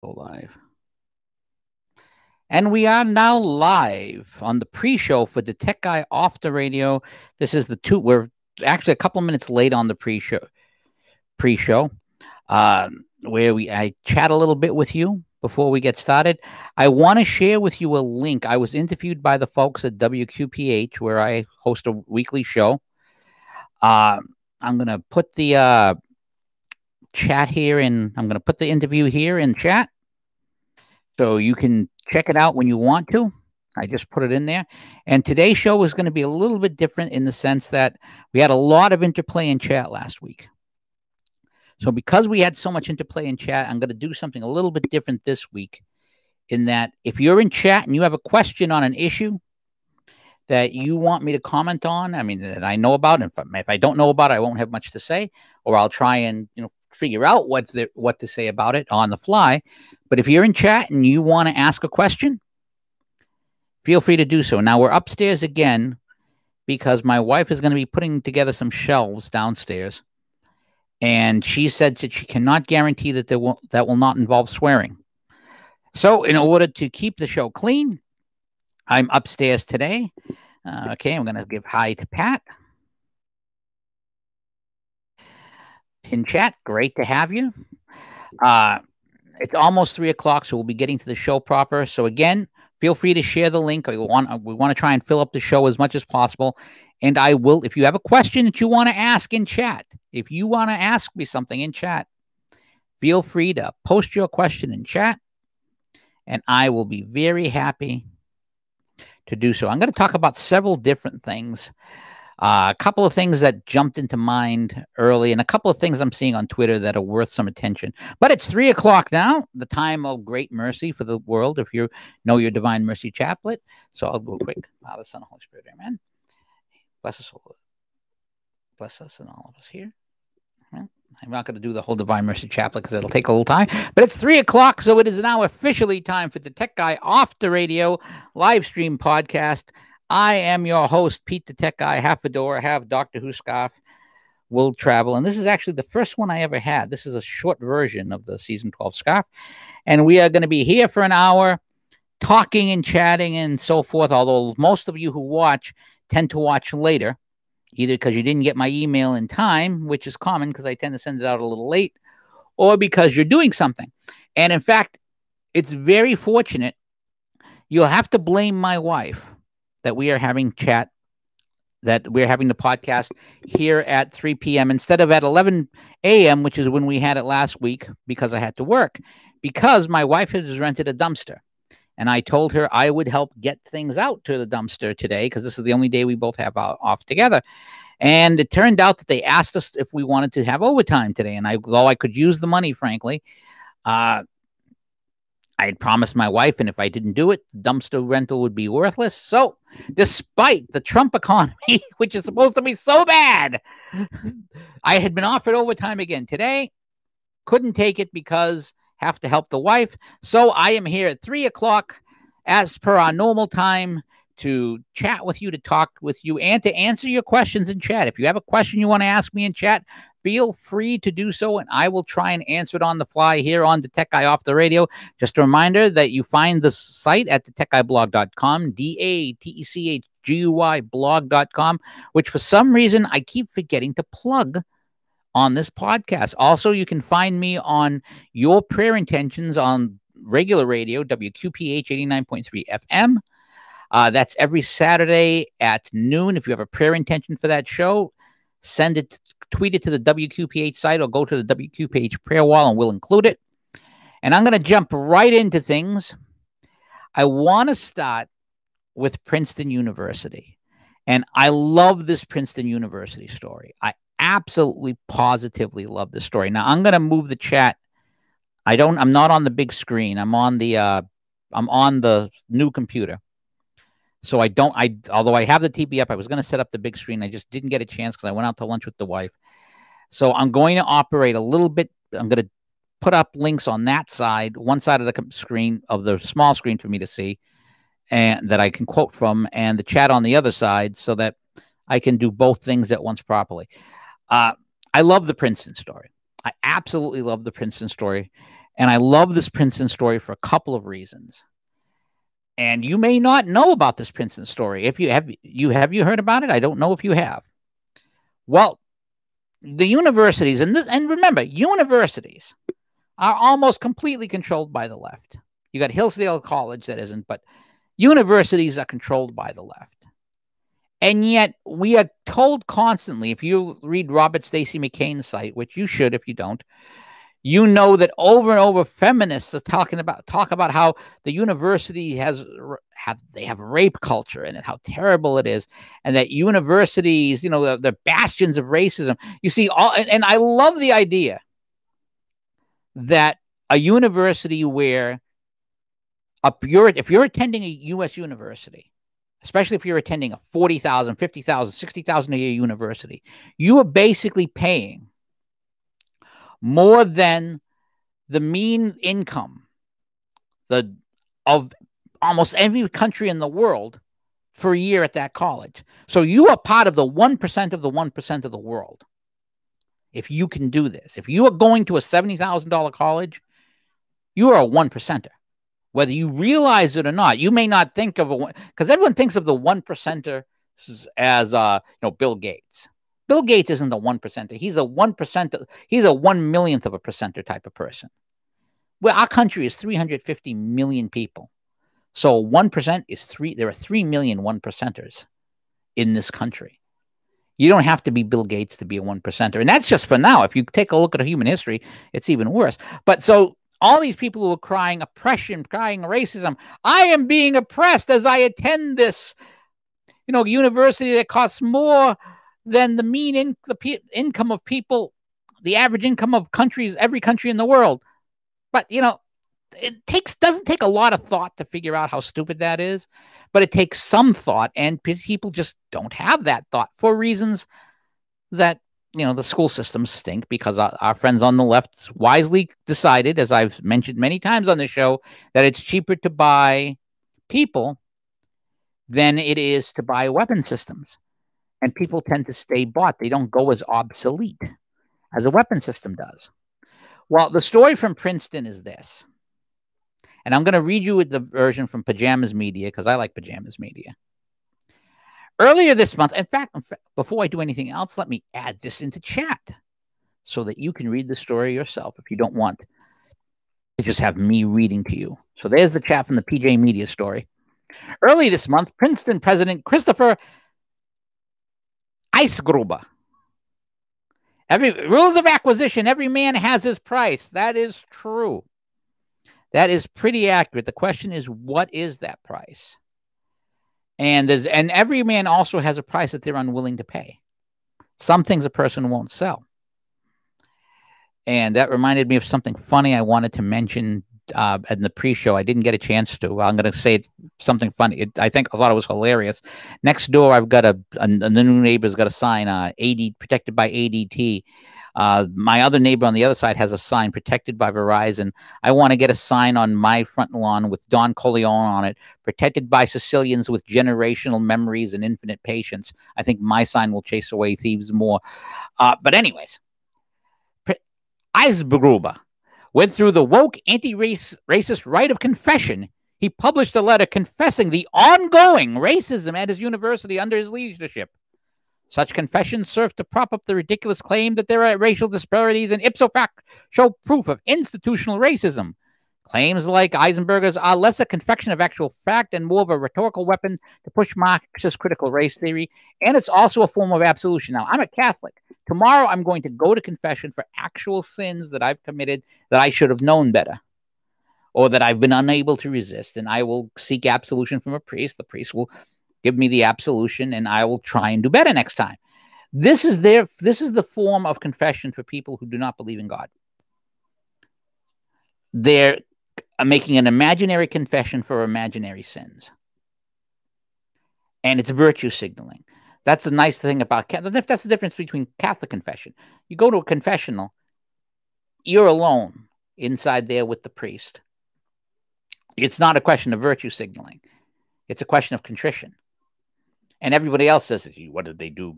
Go live. And we are now live on the pre-show for the Tech Guy off the radio. This is we're actually a couple of minutes late on the pre-show, where I chat a little bit with you before we get started. I want to share with you a link. I was interviewed by the folks at WQPH, where I host a weekly show. I'm going to put the chat here I'm going to put the interview here in chat, so you can check it out when you want to. I just put it in there. And today's show is going to be a little bit different in the sense that we had a lot of interplay in chat last week. So because we had so much interplay in chat, I'm going to do something a little bit different this week, in that if you're in chat and you have a question on an issue that you want me to comment on, I mean, that I know about, and if I don't know about it, I won't have much to say, or I'll try and, figure out what to say about it on the fly. But if you're in chat and you want to ask a question, feel free to do so. Now, we're upstairs again because my wife is going to be putting together some shelves downstairs. And she said that she cannot guarantee that that will not involve swearing. So in order to keep the show clean, I'm upstairs today. Okay, I'm going to give hi to Pat. In chat, great to have you. It's almost 3 o'clock, so we'll be getting to the show proper. So again, feel free to share the link. We want to try and fill up the show as much as possible. And I will, if you have a question that you want to ask in chat, if you want to ask me something in chat, feel free to post your question in chat, and I will be very happy to do so. I'm going to talk about several different things. A couple of things that jumped into mind early, and a couple of things I'm seeing on Twitter that are worth some attention. But it's 3 o'clock now, the time of great mercy for the world, if you know your Divine Mercy Chaplet. So I'll go quick. Father, Son, and Holy Spirit, amen. Bless us and all of us here. Amen. I'm not going to do the whole Divine Mercy Chaplet because it'll take a little time. But it's 3 o'clock, so it is now officially time for the Tech Guy Off the Radio live stream podcast. I am your host, Pete the Tech Guy, half fedora, half Doctor Who scarf, will travel. And this is actually the first one I ever had. This is a short version of the season 12 scarf. And we are going to be here for an hour talking and chatting and so forth, although most of you who watch tend to watch later, either because you didn't get my email in time, which is common because I tend to send it out a little late, or because you're doing something. And in fact, it's very fortunate. You'll have to blame my wife that we are having chat, that we're having the podcast here at 3 p.m. instead of at 11 a.m., which is when we had it last week because I had to work, because my wife has rented a dumpster. And I told her I would help get things out to the dumpster today because this is the only day we both have off together. And it turned out that they asked us if we wanted to have overtime today. And although I could use the money, frankly, I had promised my wife, and if I didn't do it, the dumpster rental would be worthless. So despite the Trump economy, which is supposed to be so bad, I had been offered overtime again today. Couldn't take it because have to help the wife. So I am here at 3 o'clock as per our normal time to chat with you, to talk with you, and to answer your questions in chat. If you have a question you want to ask me in chat, feel free to do so, and I will try and answer it on the fly here on the Tech Guy Off the Radio. Just a reminder that you find the site at thetechguyblog.com, DaTechGuy blog.com, which for some reason I keep forgetting to plug on this podcast. Also, you can find me on Your Prayer Intentions on regular radio, WQPH 89.3 FM. That's every Saturday at noon. If you have a prayer intention for that show, tweet it to the WQPH site or go to the WQPH prayer wall and we'll include it. And I'm going to jump right into things. I want to start with Princeton University. And I love this Princeton University story. I absolutely, positively love this story. Now, I'm going to move the chat. I'm not on the big screen. I'm on the new computer. So although I have the TV up, I was going to set up the big screen. I just didn't get a chance because I went out to lunch with the wife. So I'm going to operate a little bit. I'm going to put up links on that side, one side of the screen, of the small screen for me to see, and that I can quote from, and the chat on the other side so that I can do both things at once properly. I love the Princeton story. I absolutely love the Princeton story. And I love this Princeton story for a couple of reasons. And you may not know about this Princeton story. If you have you heard about it? I don't know if you have. Well, the universities, and remember, universities are almost completely controlled by the left. You got Hillsdale College that isn't, but universities are controlled by the left. And yet we are told constantly, if you read Robert Stacy McCain's site, which you should if you don't, you know that over and over feminists are talk about how the university have rape culture in it, how terrible it is, and that universities, they're bastions of racism. You see, and I love the idea that a university where if you're attending a U.S. university, especially if you're attending a $40,000, $50,000, $60,000 a year university, you are basically paying more than the mean income of almost every country in the world for a year at that college. So you are part of the 1% of the 1% of the world. If you can do this, if you are going to a $70,000 college, you are a 1%er. Whether you realize it or not, you may not think of because everyone thinks of the 1%er as Bill Gates. Bill Gates isn't the 1%er. He's a 1%. He's a 1/1,000,000th of a percenter type of person. Well, our country is 350 million people. So 1% is there are 3 million 1%ers in this country. You don't have to be Bill Gates to be a 1%er. And that's just for now. If you take a look at human history, it's even worse. But so all these people who are crying oppression, crying racism, I am being oppressed as I attend this, university that costs more than the mean income of people, the average income of every country in the world. But, it doesn't take a lot of thought to figure out how stupid that is, but it takes some thought, and people just don't have that thought for reasons that, the school systems stink, because our friends on the left wisely decided, as I've mentioned many times on the show, that it's cheaper to buy people than it is to buy weapon systems. And people tend to stay bought. They don't go as obsolete as a weapon system does. Well, the story from Princeton is this. And I'm going to read you the version from Pajamas Media, because I like Pajamas Media. Earlier this month, in fact, before I do anything else, let me add this into chat so that you can read the story yourself if you don't want to just have me reading to you. So there's the chat from the PJ Media story. Early this month, Princeton President Christopher Eisgruber. Rules of acquisition, every man has his price. That is true. That is pretty accurate. The question is, what is that price? And every man also has a price that they're unwilling to pay. Some things a person won't sell. And that reminded me of something funny I wanted to mention in the pre-show. I didn't get a chance to. I'm going to say something funny. I thought it was hilarious. Next door, I've got the new neighbor's got a sign, protected by ADT. My other neighbor on the other side has a sign, protected by Verizon. I want to get a sign on my front lawn with Don Corleone on it, protected by Sicilians with generational memories and infinite patience. I think my sign will chase away thieves more. But anyways, Eisgruber went through the woke anti-racist rite of confession. He published a letter confessing the ongoing racism at his university under his leadership. Such confessions serve to prop up the ridiculous claim that there are racial disparities and ipso facto show proof of institutional racism. Claims like Eisenberger's are less a confection of actual fact and more of a rhetorical weapon to push Marxist critical race theory, and it's also a form of absolution. Now, I'm a Catholic. Tomorrow, I'm going to go to confession for actual sins that I've committed that I should have known better, or that I've been unable to resist, and I will seek absolution from a priest. The priest will give me the absolution, and I will try and do better next time. This is the form of confession for people who do not believe in God. They're making an imaginary confession for imaginary sins. And it's virtue signaling. That's the nice thing about Catholic. That's the difference between Catholic confession. You go to a confessional, you're alone inside there with the priest. It's not a question of virtue signaling. It's a question of contrition. And everybody else says, what did they do?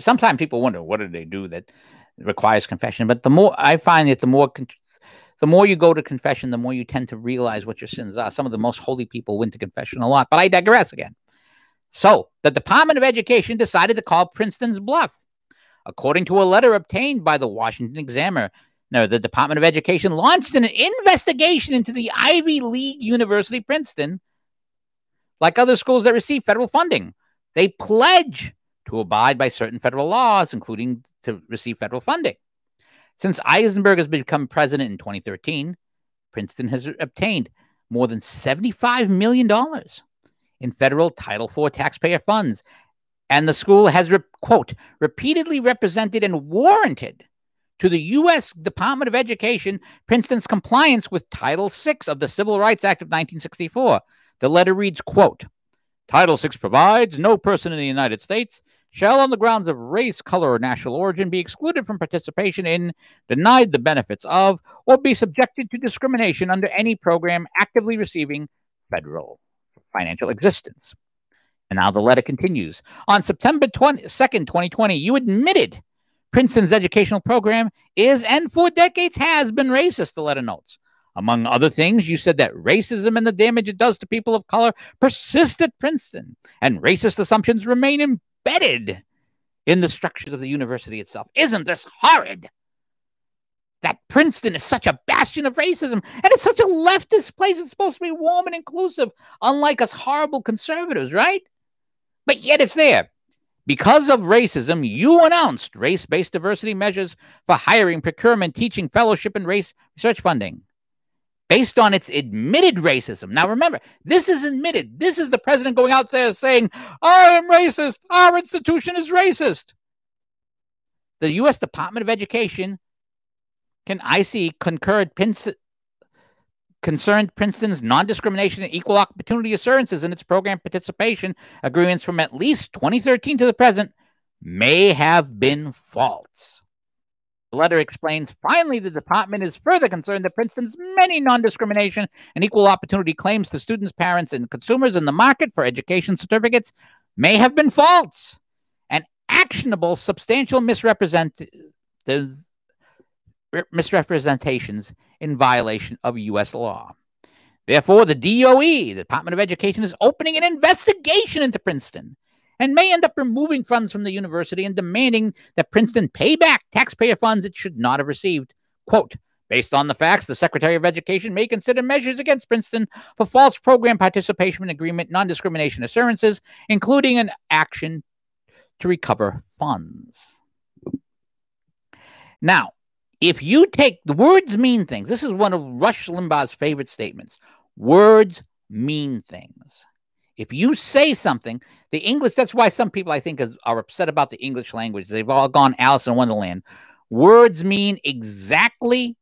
Sometimes people wonder, what did they do that requires confession? But the more I find that the more the more you go to confession, the more you tend to realize what your sins are. Some of the most holy people went to confession a lot, but I digress again. So the Department of Education decided to call Princeton's bluff. According to a letter obtained by the Washington Examiner, now, the Department of Education launched an investigation into the Ivy League University, Princeton. Like other schools that receive federal funding, they pledge to abide by certain federal laws, including to receive federal funding. Since Eisenberg has become president in 2013, Princeton has obtained more than $75 million in federal Title IV taxpayer funds, and the school has, quote, repeatedly represented and warranted to the U.S. Department of Education Princeton's compliance with Title VI of the Civil Rights Act of 1964. The letter reads, quote, Title VI provides no person in the United States shall on the grounds of race, color, or national origin be excluded from participation in, denied the benefits of, or be subjected to discrimination under any program actively receiving federal financial assistance. And now the letter continues. On September 2nd, 2020, you admitted Princeton's educational program is and for decades has been racist, the letter notes. Among other things, you said that racism and the damage it does to people of color persist at Princeton, and racist assumptions remain embedded in the structures of the university itself. Isn't this horrid? That Princeton is such a bastion of racism, and it's such a leftist place. It's supposed to be warm and inclusive, unlike us horrible conservatives, right? But yet it's there. Because of racism, you announced race-based diversity measures for hiring, procurement, teaching, fellowship, and race research funding. Based on its admitted racism. Now, remember, this is admitted. This is the president going out there saying, I am racist. Our institution is racist. The U.S. Department of Education, concerned Princeton's non-discrimination and equal opportunity assurances in its program participation agreements from at least 2013 to the present may have been false. The letter explains, finally, the department is further concerned that Princeton's many non-discrimination and equal opportunity claims to students, parents, and consumers in the market for education certificates may have been false and actionable substantial misrepresentations in violation of U.S. law. Therefore, the DOE, the Department of Education, is opening an investigation into Princeton and may end up removing funds from the university and demanding that Princeton pay back taxpayer funds it should not have received. Quote, based on the facts, the Secretary of Education may consider measures against Princeton for false program participation agreement, non-discrimination assurances, including an action to recover funds. Now, if you take the words mean things, this is one of Rush Limbaugh's favorite statements. Words mean things. If you say something, the English, that's why some people I think are upset about the English language. They've all gone Alice in Wonderland. Words mean exactly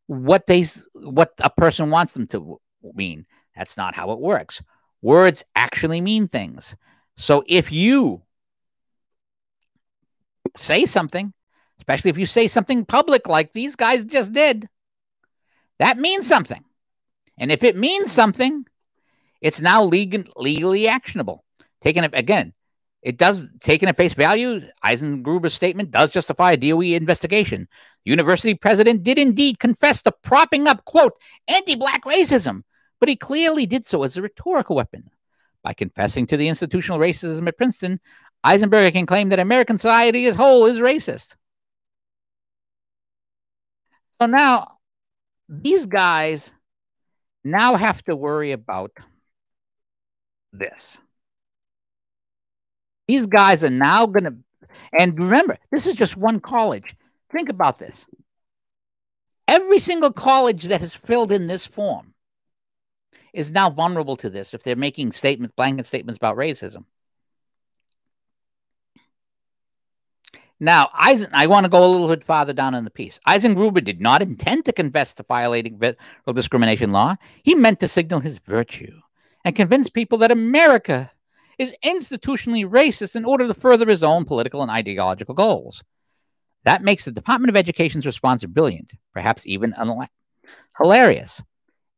what a person wants them to mean. That's not how it works. Words actually mean things. So if you say something, especially if you say something public like these guys just did, that means something. And if it means something, it's now legally actionable. Taken at face value, Eisengruber's statement does justify a DOE investigation. The university president did indeed confess to propping up, quote, anti-black racism, but he clearly did so as a rhetorical weapon. By confessing to the institutional racism at Princeton, Eisenberg can claim that American society as a whole is racist. So now, these guys now have to worry about this. These guys are now going to, and remember, this is just one college. Think about this. Every single college that has filled in this form is now vulnerable to this if they're making statements, blanket statements about racism. Now, I want to go a little bit farther down in the piece. Eisengruber did not intend to confess to violating federal discrimination law. He meant to signal his virtue and convince people that America is institutionally racist in order to further his own political and ideological goals. That makes the Department of Education's response brilliant, perhaps even hilarious.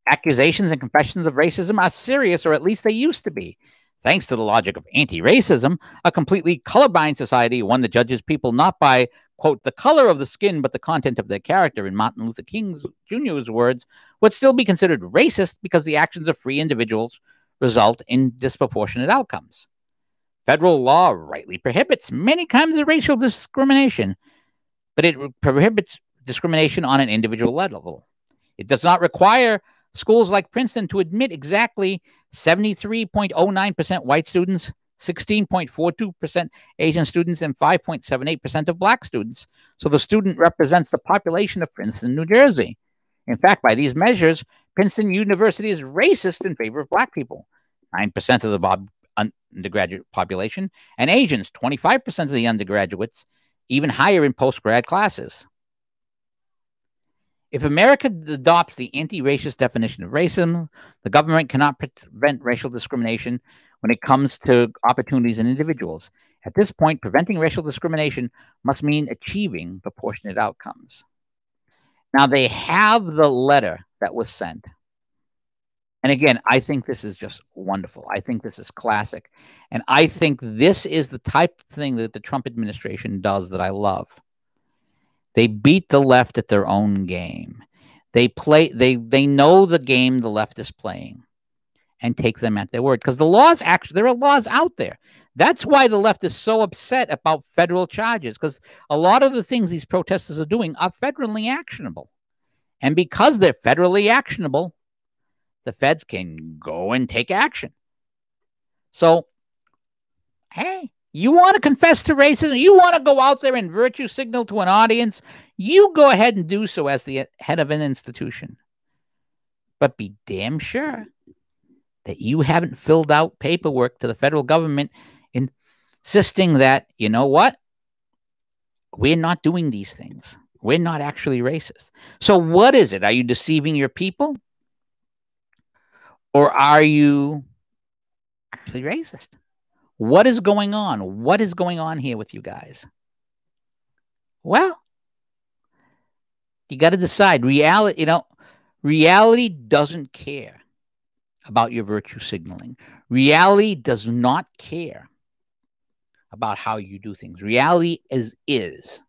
Accusations and confessions of racism are serious, or at least they used to be. Thanks to the logic of anti-racism, a completely colorblind society, one that judges people not by quote, the color of the skin, but the content of their character, in Martin Luther King Jr.'s words, would still be considered racist because the actions of free individuals result in disproportionate outcomes. Federal law rightly prohibits many kinds of racial discrimination, but it prohibits discrimination on an individual level. It does not require schools like Princeton to admit exactly 73.09% white students, 16.42% Asian students, and 5.78% of black students. So the student represents the population of Princeton, New Jersey. In fact, by these measures, Princeton University is racist in favor of black people, 9% of the undergraduate population, and Asians, 25% of the undergraduates, even higher in post-grad classes. If America adopts the anti-racist definition of racism, the government cannot prevent racial discrimination when it comes to opportunities in individuals. At this point, preventing racial discrimination must mean achieving proportionate outcomes. Now, they have the letter that was sent. And again, I think this is just wonderful. I think this is classic. And I think this is the type of thing that the Trump administration does that I love. They beat the left at their own game. They know the game the left is playing and take them at their word. Because there are laws out there. That's why the left is so upset about federal charges, because a lot of the things these protesters are doing are federally actionable. And because they're federally actionable, the feds can go and take action. So, hey, you want to confess to racism? You want to go out there and virtue signal to an audience? You go ahead and do so as the head of an institution. But be damn sure that you haven't filled out paperwork to the federal government insisting that, you know what? We're not doing these things. We're not actually racist. So what is it? Are you deceiving your people? Or are you actually racist? What is going on? What is going on here with you guys? Well, you got to decide. Reality doesn't care about your virtue signaling. Reality does not care about how you do things. Reality is.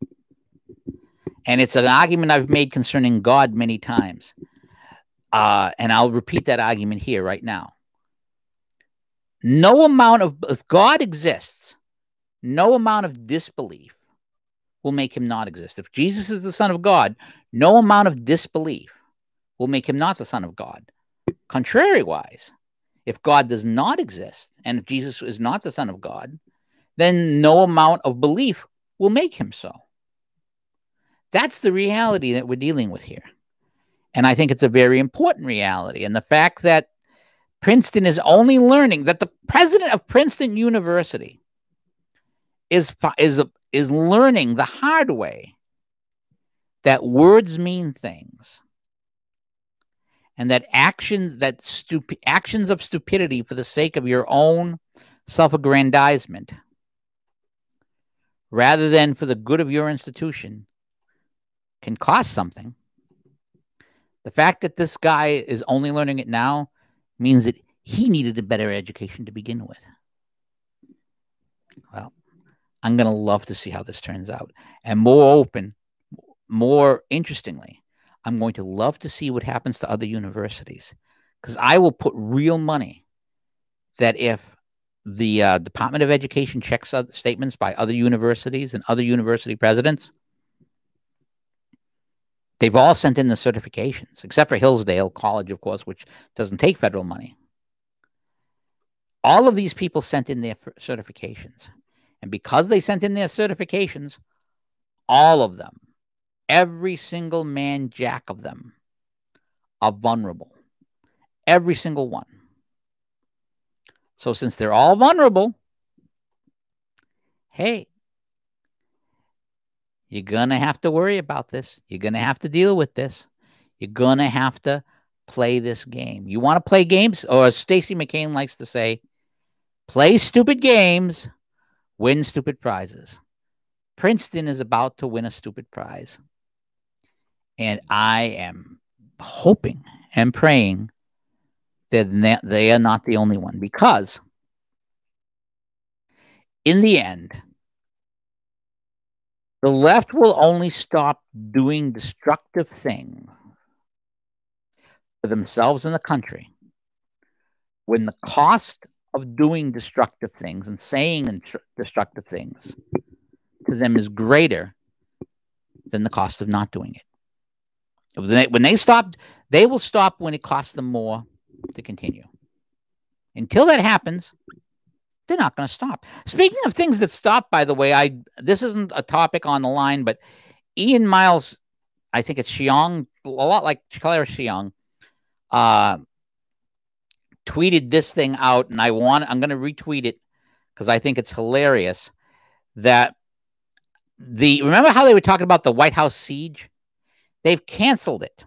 And it's an argument I've made concerning God many times. And I'll repeat that argument here right now. If God exists, no amount of disbelief will make him not exist. If Jesus is the Son of God, no amount of disbelief will make him not the Son of God. Contrariwise, if God does not exist, and if Jesus is not the Son of God, then no amount of belief will make him so. That's the reality that we're dealing with here. And I think it's a very important reality. And the fact that Princeton is only learning, that the president of Princeton University is learning the hard way that words mean things, and that actions of stupidity for the sake of your own self-aggrandizement, rather than for the good of your institution, can cost something. The fact that this guy is only learning it now means that he needed a better education to begin with. Well, I'm going to love to see how this turns out. And more interestingly, I'm going to love to see what happens to other universities, because I will put real money that if the Department of Education checks out statements by other universities and other university presidents, they've all sent in the certifications, except for Hillsdale College, of course, which doesn't take federal money. All of these people sent in their certifications. And because they sent in their certifications, all of them, every single man jack of them, are vulnerable. Every single one. So since they're all vulnerable, hey, you're going to have to worry about this. You're going to have to deal with this. You're going to have to play this game. You want to play games? Or as Stacey McCain likes to say, play stupid games, win stupid prizes. Princeton is about to win a stupid prize. And I am hoping and praying that they are not the only one. Because in the end, The left will only stop doing destructive things for themselves and the country when the cost of doing destructive things and saying destructive things to them is greater than the cost of not doing it. When they stop, they will stop when it costs them more to continue. Until that happens, they're not going to stop. Speaking of things that stop, by the way, this isn't a topic on the line, but Ian Miles, I think it's Xiong, a lot like Claire Xiong, tweeted this thing out, and I'm going to retweet it because I think it's hilarious. That remember how they were talking about the White House siege? They've canceled it.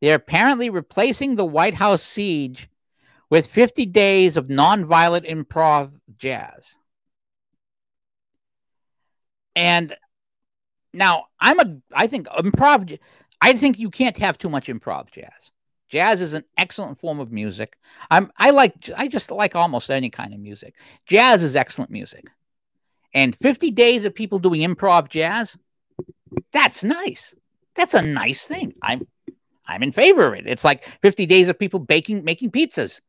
They're apparently replacing the White House siege with 50 days of nonviolent improv jazz. And now I think you can't have too much improv jazz. Jazz is an excellent form of music. I just like almost any kind of music. Jazz is excellent music. And 50 days of people doing improv jazz, that's nice. That's a nice thing. I'm in favor of it. It's like 50 days of people making pizzas.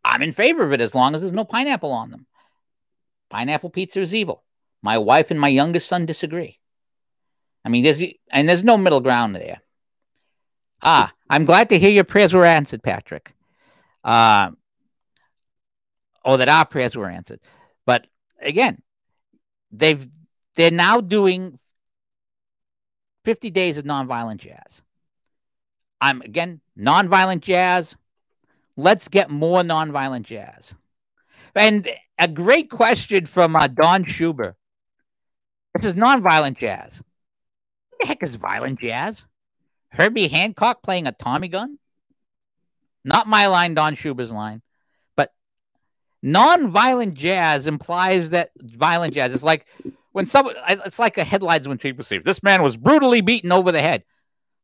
I'm in favor of it as long as there's no pineapple on them. Pineapple pizza is evil. My wife and my youngest son disagree. I mean, there's no middle ground there. I'm glad to hear your prayers were answered, Patrick. That our prayers were answered. But again, they're now doing 50 days of nonviolent jazz. Nonviolent jazz. Let's get more nonviolent jazz. And a great question from Don Schuber. This is nonviolent jazz. What the heck is violent jazz? Herbie Hancock playing a Tommy gun? Not my line, Don Schuber's line. But nonviolent jazz implies that violent jazz. It's like it's like a headlines when people say, this man was brutally beaten over the head.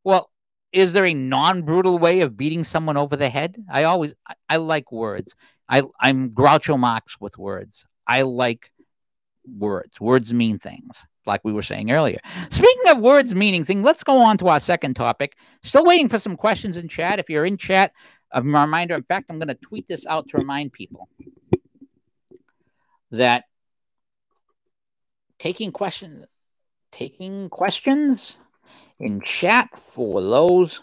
Well, is there a non-brutal way of beating someone over the head? I like words. I'm Groucho Marx with words. I like words. Words mean things, like we were saying earlier. Speaking of words meaning things, let's go on to our second topic. Still waiting for some questions in chat. If you're in chat, a reminder. In fact, I'm going to tweet this out to remind people that taking questions in chat for those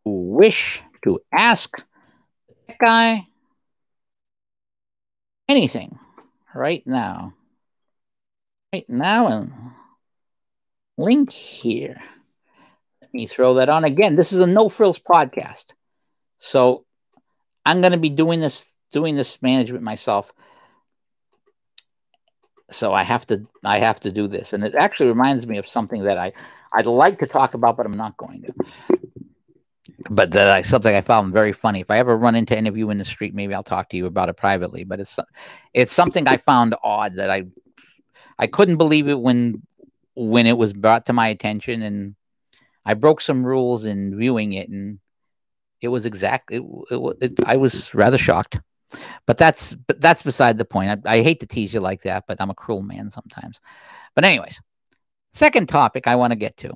who wish to ask the tech guy anything right now. And link here. Let me throw that on again. This is a no frills podcast, so I'm going to be doing this management myself. So I have to do this, and it actually reminds me of something that I'd like to talk about, but I'm not going to. But something I found very funny. If I ever run into any of you in the street, maybe I'll talk to you about it privately. But it's something I found odd that I couldn't believe it when it was brought to my attention, and I broke some rules in viewing it, and it was I was rather shocked. But that's beside the point. I hate to tease you like that, but I'm a cruel man sometimes. But anyways, second topic I want to get to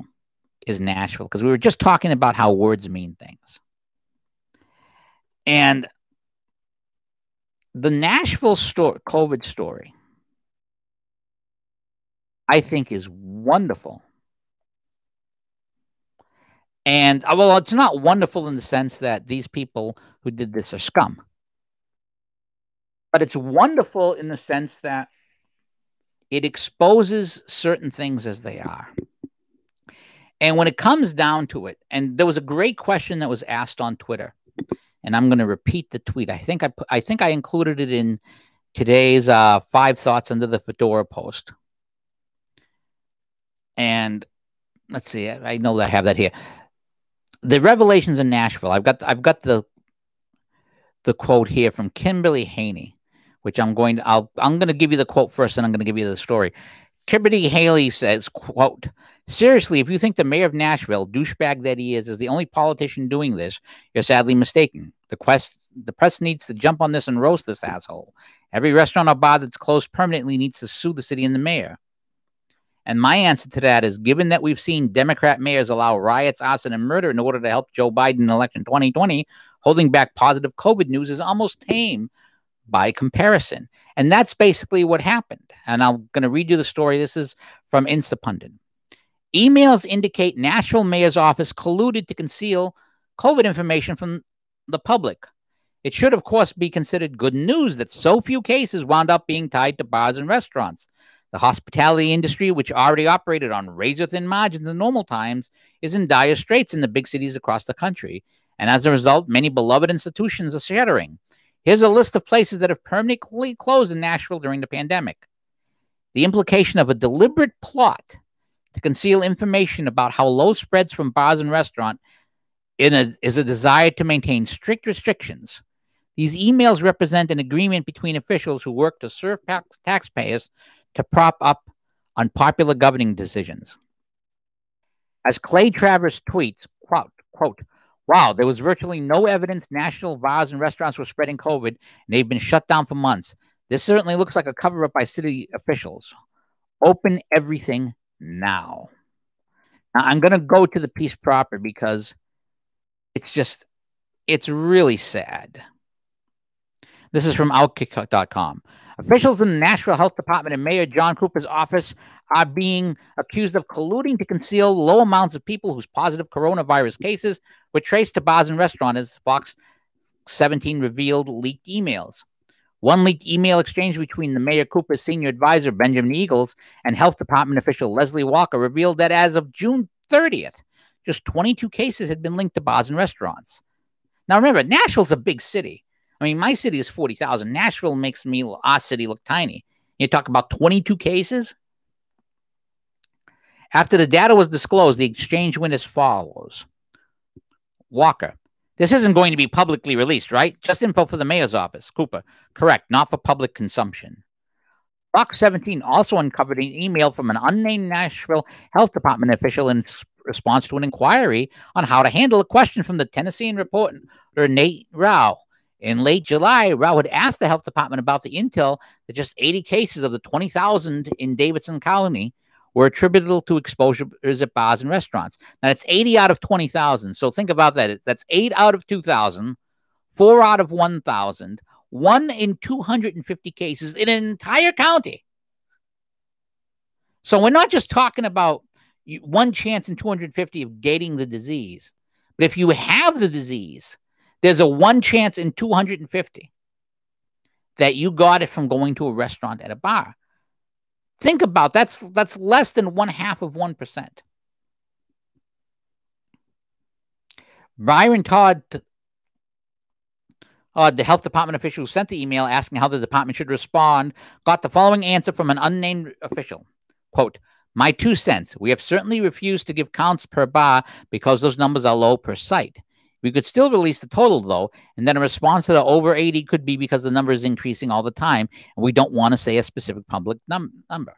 is Nashville, because we were just talking about how words mean things. And the Nashville COVID story, I think, is wonderful. And, well, it's not wonderful in the sense that these people who did this are scum. But it's wonderful in the sense that it exposes certain things as they are. And when it comes down to it, and there was a great question that was asked on Twitter, and I'm going to repeat the tweet. I think I included it in today's 5 thoughts under the Fedora post. And let's see, I know that I have that here. The revelations in Nashville. I've got the quote here from Kimberly Haney, which I'm going to give you the quote first, and I'm going to give you the story. Kimberly Haley says, quote, "Seriously, if you think the mayor of Nashville, douchebag that he is the only politician doing this, you're sadly mistaken. The press needs to jump on this and roast this asshole. Every restaurant or bar that's closed permanently needs to sue the city and the mayor." And my answer to that is, given that we've seen Democrat mayors allow riots, arson, and murder in order to help Joe Biden in election 2020, holding back positive COVID news is almost tame by comparison. And that's basically what happened. And I'm going to read you the story. This is from Instapundit. Emails indicate Nashville mayor's office colluded to conceal COVID information from the public. It should, of course, be considered good news that so few cases wound up being tied to bars and restaurants. The hospitality industry, which already operated on razor-thin margins in normal times, is in dire straits in the big cities across the country. And as a result, many beloved institutions are shuttering. Here's a list of places that have permanently closed in Nashville during the pandemic. The implication of a deliberate plot to conceal information about how low spreads from bars and restaurants is a desire to maintain strict restrictions. These emails represent an agreement between officials who work to serve taxpayers to prop up unpopular governing decisions. As Clay Travers tweets, quote, wow, there was virtually no evidence national bars and restaurants were spreading COVID, and they've been shut down for months. This certainly looks like a cover-up by city officials. Open everything now. Now, I'm going to go to the piece proper because it's really sad. This is from Outkick.com. Officials in the Nashville Health Department and Mayor John Cooper's office are being accused of colluding to conceal low amounts of people whose positive coronavirus cases were traced to bars and restaurants, as Fox 17 revealed leaked emails. One leaked email exchange between the Mayor Cooper's senior advisor, Benjamin Eagles, and Health Department official Leslie Walker revealed that as of June 30th, just 22 cases had been linked to bars and restaurants. Now, remember, Nashville's a big city. I mean, my city is 40,000. Nashville makes our city look tiny. You talk about 22 cases? After the data was disclosed, the exchange went as follows. Walker, this isn't going to be publicly released, right? Just info for the mayor's office. Cooper, correct, not for public consumption. Fox 17 also uncovered an email from an unnamed Nashville Health Department official in response to an inquiry on how to handle a question from the Tennessean reporter Nate Rao. In late July, Rao had asked the health department about the intel that just 80 cases of the 20,000 in Davidson County were attributable to exposures at bars and restaurants. Now, that's 80 out of 20,000. So think about that. That's 8 out of 2,000, 4 out of 1,000, 1 in 250 cases in an entire county. So we're not just talking about one chance in 250 of getting the disease. But if you have the disease, there's a one chance in 250 that you got it from going to a restaurant at a bar. Think about that's less than 0.5%. Byron Todd, the health department official who sent the email asking how the department should respond, got the following answer from an unnamed official. Quote, my 2 cents. We have certainly refused to give counts per bar because those numbers are low per site. We could still release the total, though, and then a response to the over 80 could be because the number is increasing all the time, and we don't want to say a specific public number.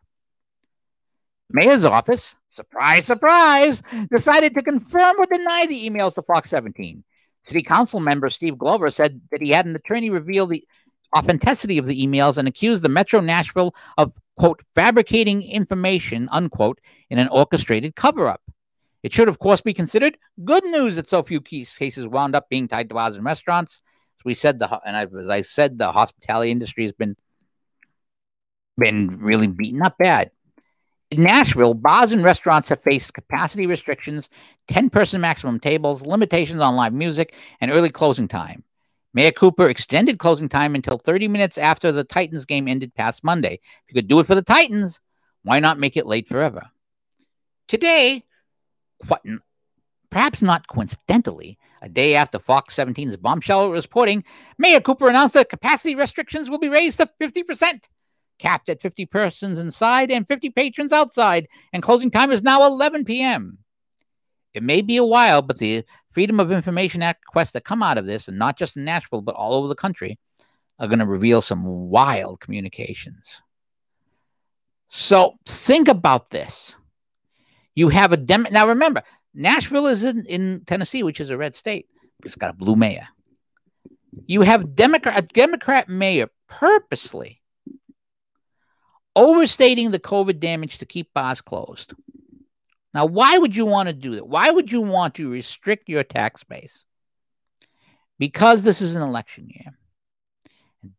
Mayor's office, surprise, surprise, decided to confirm or deny the emails to Fox 17. City Council member Steve Glover said that he had an attorney reveal the authenticity of the emails and accused the Metro Nashville of, quote, fabricating information, unquote, in an orchestrated cover-up. It should, of course, be considered good news that so few cases wound up being tied to bars and restaurants. As we said, as I said, the hospitality industry has been really beaten up bad. In Nashville, bars and restaurants have faced capacity restrictions, 10-person maximum tables, limitations on live music, and early closing time. Mayor Cooper extended closing time until 30 minutes after the Titans game ended past Monday. If you could do it for the Titans, why not make it late forever? Today, perhaps not coincidentally, a day after Fox 17's bombshell reporting, Mayor Cooper announced that capacity restrictions will be raised to 50%, capped at 50 persons inside and 50 patrons outside, and closing time is now 11 p.m. It may be a while, but the Freedom of Information Act requests that come out of this, and not just in Nashville, but all over the country, are going to reveal some wild communications. So think about this. You have now remember, Nashville is in Tennessee, which is a red state. It's got a blue mayor. You have a Democrat mayor purposely overstating the COVID damage to keep bars closed. Now, why would you want to do that? Why would you want to restrict your tax base? Because this is an election year.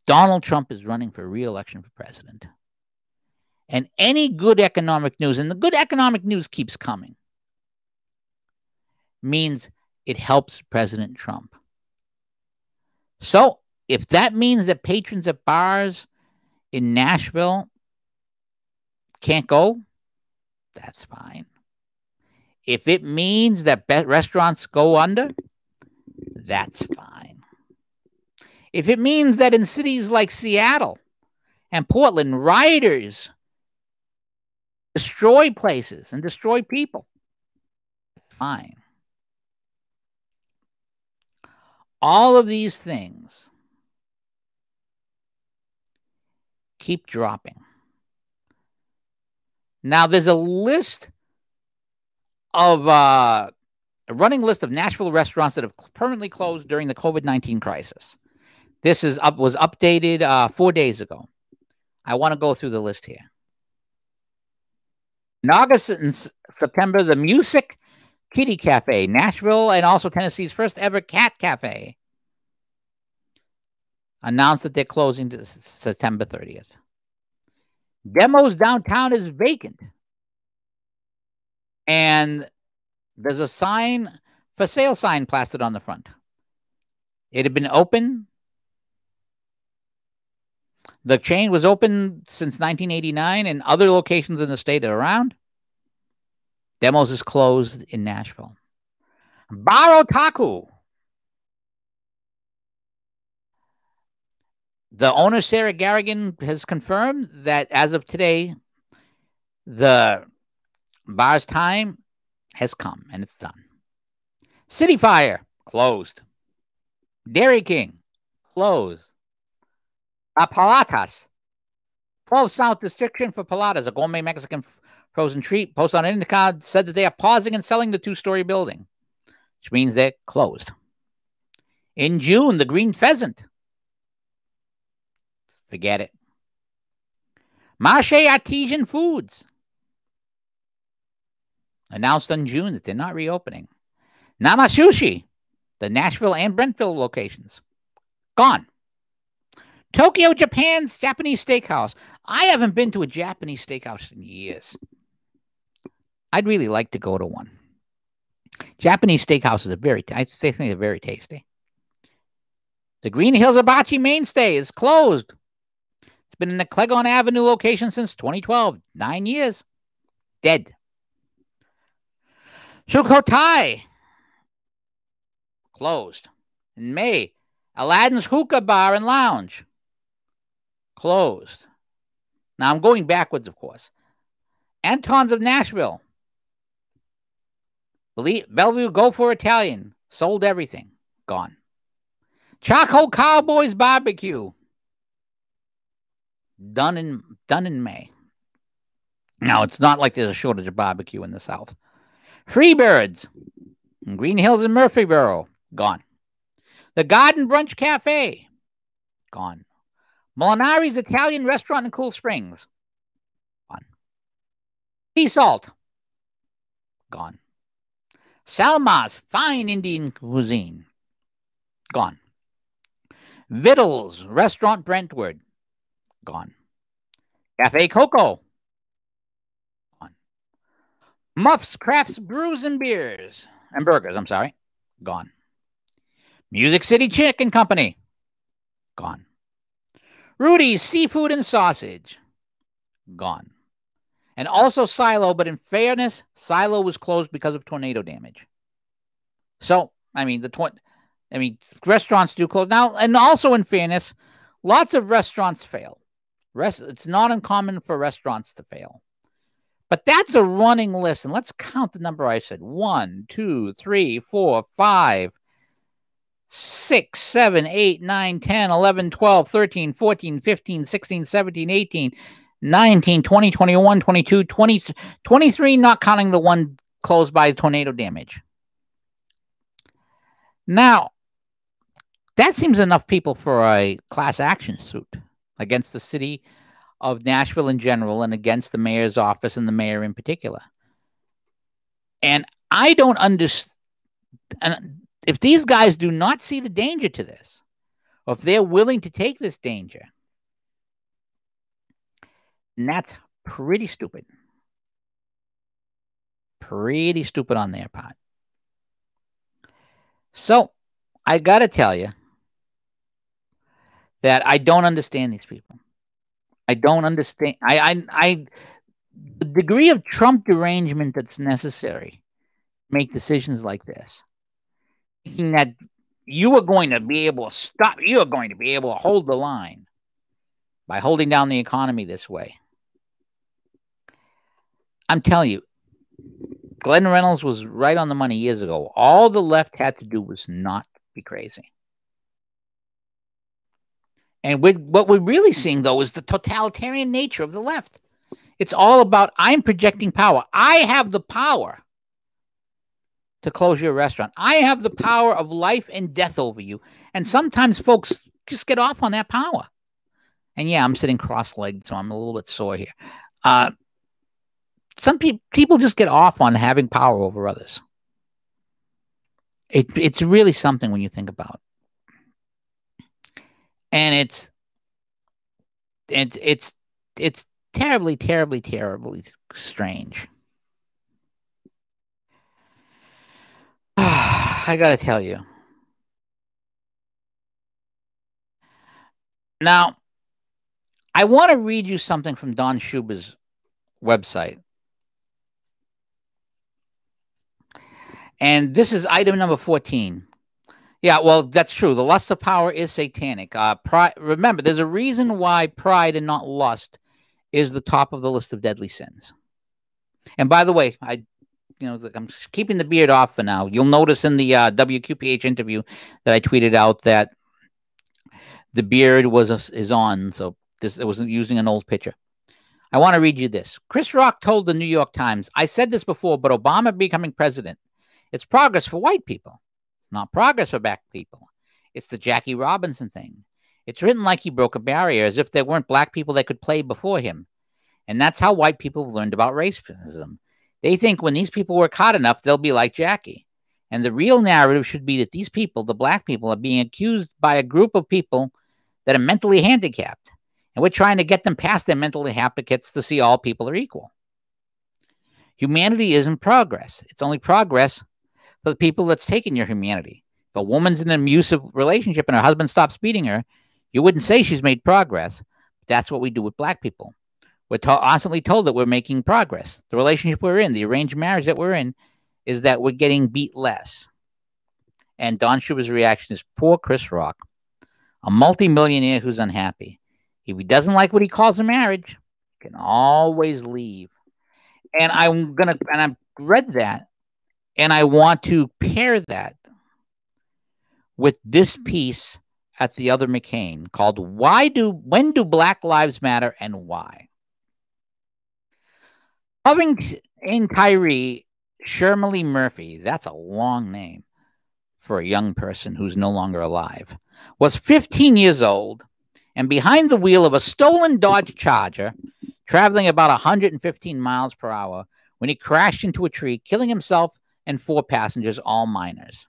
Donald Trump is running for re-election for president. And any good economic news, and the good economic news keeps coming, means it helps President Trump. So if that means that patrons at bars in Nashville can't go, that's fine. If it means that restaurants go under, that's fine. If it means that in cities like Seattle and Portland, rioters destroy places and destroy people, fine. All of these things keep dropping. Now, there's a list of a running list of Nashville restaurants that have permanently closed during the COVID-19 crisis. This was updated 4 days ago. I want to go through the list here. In August and September, the Music Kitty Cafe, Nashville, and also Tennessee's first ever cat cafe, announced that they're closing September 30th. Demos downtown is vacant. And there's a sign, for sale sign plastered on the front. It had been open. The chain was open since 1989 and other locations in the state are around. Demos is closed in Nashville. Bar Otaku. The owner, Sarah Garrigan, has confirmed that as of today, the bar's time has come and it's done. City Fire, closed. Dairy King, closed. Palatas, 12 South Distriction for Palatas, a gourmet Mexican frozen treat. Post on Intercom said that they are pausing and selling the two-story building, which means they're closed. In June, the Green Pheasant. Forget it. Marché Artesian Foods announced in June that they're not reopening. Namasushi, the Nashville and Brentville locations, gone. Tokyo, Japan's Japanese steakhouse. I haven't been to a Japanese steakhouse in years. I'd really like to go to one. Japanese steakhouses are I think they're very tasty. The Green Hills Hibachi Mainstay is closed. It's been in the Clegon Avenue location since 2012. 9 years. Dead. Sukhothai, closed. In May, Aladdin's Hookah Bar and Lounge, closed. Now I'm going backwards, of course. Anton's of Nashville. Bellevue Go For Italian, sold everything, gone. Charcoal Cowboys Barbecue, done in May. Now, it's not like there's a shortage of barbecue in the South. Freebirds in Green Hills and Murphyboro, gone. The Garden Brunch Cafe, gone. Molinari's Italian Restaurant in Cool Springs, gone. Sea Salt, gone. Salma's Fine Indian Cuisine, gone. Vittles Restaurant Brentwood, gone. Cafe Coco, gone. Muffs Crafts Brews and Beers and Burgers, gone. Music City Chicken Company, gone. Rudy's Seafood and Sausage, gone. And also Silo, but in fairness, Silo was closed because of tornado damage. So, restaurants do close. Now, and also in fairness, lots of restaurants fail. It's not uncommon for restaurants to fail. But that's a running list. And let's count the number I said. 1, 2, 3, 4, 5, 6, 7, 8, 9, 10, 11, 12, 13, 14, 15, 16, 17, 18, 19, 20, 21, 22, 20, 23, not counting the one closed by tornado damage. Now, that seems enough people for a class action suit against the city of Nashville in general and against the mayor's office and the mayor in particular. And I don't understand. If these guys do not see the danger to this, or if they're willing to take this danger, and that's pretty stupid. Pretty stupid on their part. So I got to tell you that I don't understand these people. I don't understand. The degree of Trump derangement that's necessary to make decisions like this, thinking that you are going to be able to stop, you are going to be able to hold the line by holding down the economy this way. I'm telling you, Glenn Reynolds was right on the money years ago. All the left had to do was not be crazy. And what we're really seeing, though, is the totalitarian nature of the left. It's all about, I'm projecting power. I have the power to close your restaurant. I have the power of life and death over you. And sometimes folks just get off on that power. And yeah, I'm sitting cross-legged, so I'm a little bit sore here. Some people just get off on having power over others. It's really something when you think about it. And it's terribly, terribly, terribly strange. I got to tell you. Now, I want to read you something from Don Schuber's website. And this is item number 14. Yeah, well, that's true. The lust of power is satanic. Remember, there's a reason why pride and not lust is the top of the list of deadly sins. And by the way, I'm keeping the beard off for now. You'll notice in the WQPH interview that I tweeted out that the beard is on, so it wasn't using an old picture. I want to read you this. Chris Rock told the New York Times, I said this before, but Obama becoming president, it's progress for white people. It's not progress for black people. It's the Jackie Robinson thing. It's written like he broke a barrier, as if there weren't black people that could play before him. And that's how white people have learned about racism. They think when these people work hard enough, they'll be like Jackie. And the real narrative should be that these people, the black people, are being accused by a group of people that are mentally handicapped. And we're trying to get them past their mentally handicaps to see all people are equal. Humanity isn't progress. It's only progress for the people that's taken your humanity. If a woman's in an abusive relationship and her husband stops beating her, you wouldn't say she's made progress. That's what we do with black people. We're constantly told that we're making progress. The relationship we're in, the arranged marriage that we're in, is that we're getting beat less. And Don Schuber's reaction is, poor Chris Rock, a multimillionaire who's unhappy. If he doesn't like what he calls a marriage, he can always leave. And I've read that, and I want to pair that with this piece at the other McCain called When Do Black Lives Matter and Why? Covington Tyree Shermally Murphy, that's a long name for a young person who's no longer alive, was 15 years old and behind the wheel of a stolen Dodge Charger, traveling about 115 miles per hour when he crashed into a tree, killing himself and 4 passengers, all minors.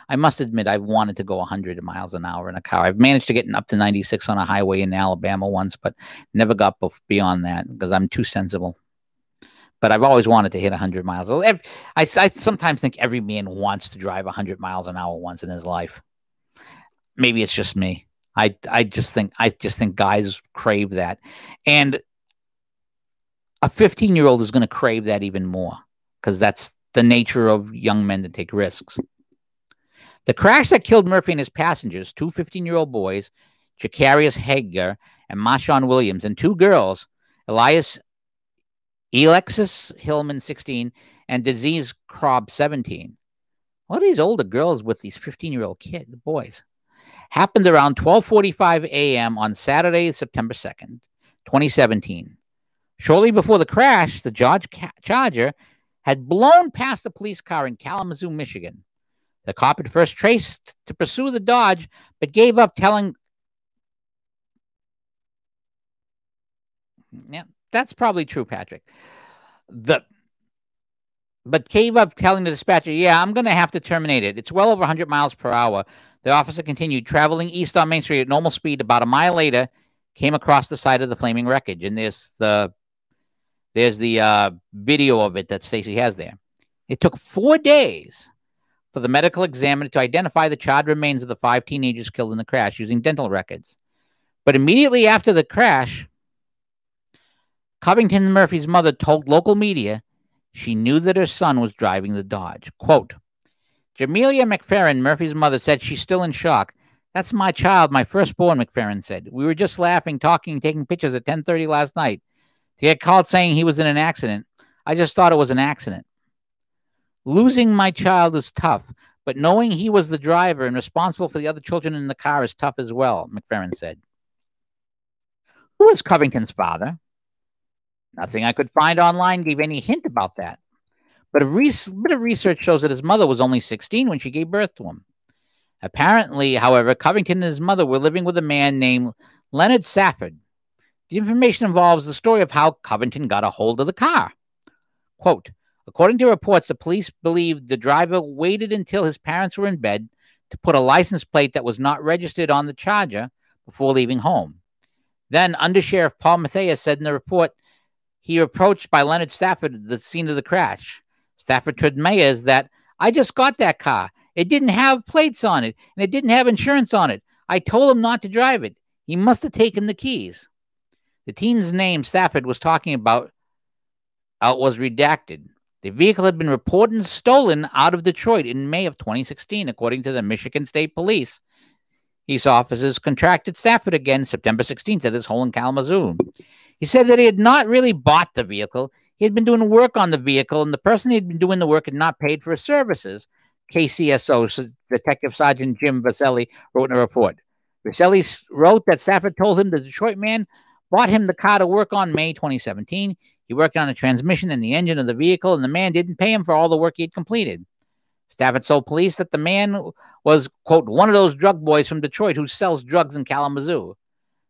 I must admit, I've wanted to go 100 miles an hour in a car. I've managed to get up to 96 on a highway in Alabama once, but never got beyond that because I'm too sensible. But I've always wanted to hit 100 miles. I sometimes think every man wants to drive 100 miles an hour once in his life. Maybe it's just me. I just think guys crave that. And a 15-year-old is going to crave that even more because that's the nature of young men to take risks. The crash that killed Murphy and his passengers, 2 15-year-old boys, Jacarius Hager and Marshawn Williams, and 2 girls, Alexis Hillman, 16, and Disease Krob, 17. What are these older girls with these 15-year-old boys? Happened around 12:45 a.m. on Saturday, September 2nd, 2017. Shortly before the crash, the Dodge Charger had blown past a police car in Kalamazoo, Michigan. The cop had first traced to pursue the Dodge, but gave up, telling Yeah, that's probably true, Patrick. But gave up telling the dispatcher, yeah, I'm going to have to terminate it. It's well over 100 miles per hour. The officer continued traveling east on Main Street at normal speed. About a mile later, came across the side of the flaming wreckage. And there's the video of it that Stacy has there. It took 4 days for the medical examiner to identify the charred remains of the 5 teenagers killed in the crash using dental records. But immediately after the crash, Covington Murphy's mother told local media she knew that her son was driving the Dodge. Quote, Jamelia McFerrin, Murphy's mother, said she's still in shock. That's my child, my firstborn, McFerrin said. We were just laughing, talking, taking pictures at 10:30 last night. He had called saying he was in an accident. I just thought it was an accident. Losing my child is tough, but knowing he was the driver and responsible for the other children in the car is tough as well, McFerrin said. Who is Covington's father? Nothing I could find online gave any hint about that. But a bit of research shows that his mother was only 16 when she gave birth to him. Apparently, however, Covington and his mother were living with a man named Leonard Safford. The information involves the story of how Covington got a hold of the car. Quote, according to reports, the police believed the driver waited until his parents were in bed to put a license plate that was not registered on the Charger before leaving home. Then, Undersheriff Paul Matthias said in the report he approached by Leonard Stafford at the scene of the crash. Stafford told Mayers that, I just got that car. It didn't have plates on it, and it didn't have insurance on it. I told him not to drive it. He must have taken the keys. The teen's name Stafford was talking about was redacted. The vehicle had been reported stolen out of Detroit in May of 2016, according to the Michigan State Police. These officers contracted Stafford again September 16th at his home in Kalamazoo. He said that he had not really bought the vehicle. He had been doing work on the vehicle, and the person he had been doing the work had not paid for his services. KCSO Detective Sergeant Jim Vaselli wrote in a report. Vaselli wrote that Stafford told him the Detroit man bought him the car to work on May 2017. He worked on the transmission and the engine of the vehicle, and the man didn't pay him for all the work he had completed. Stafford told police that the man was, quote, one of those drug boys from Detroit who sells drugs in Kalamazoo.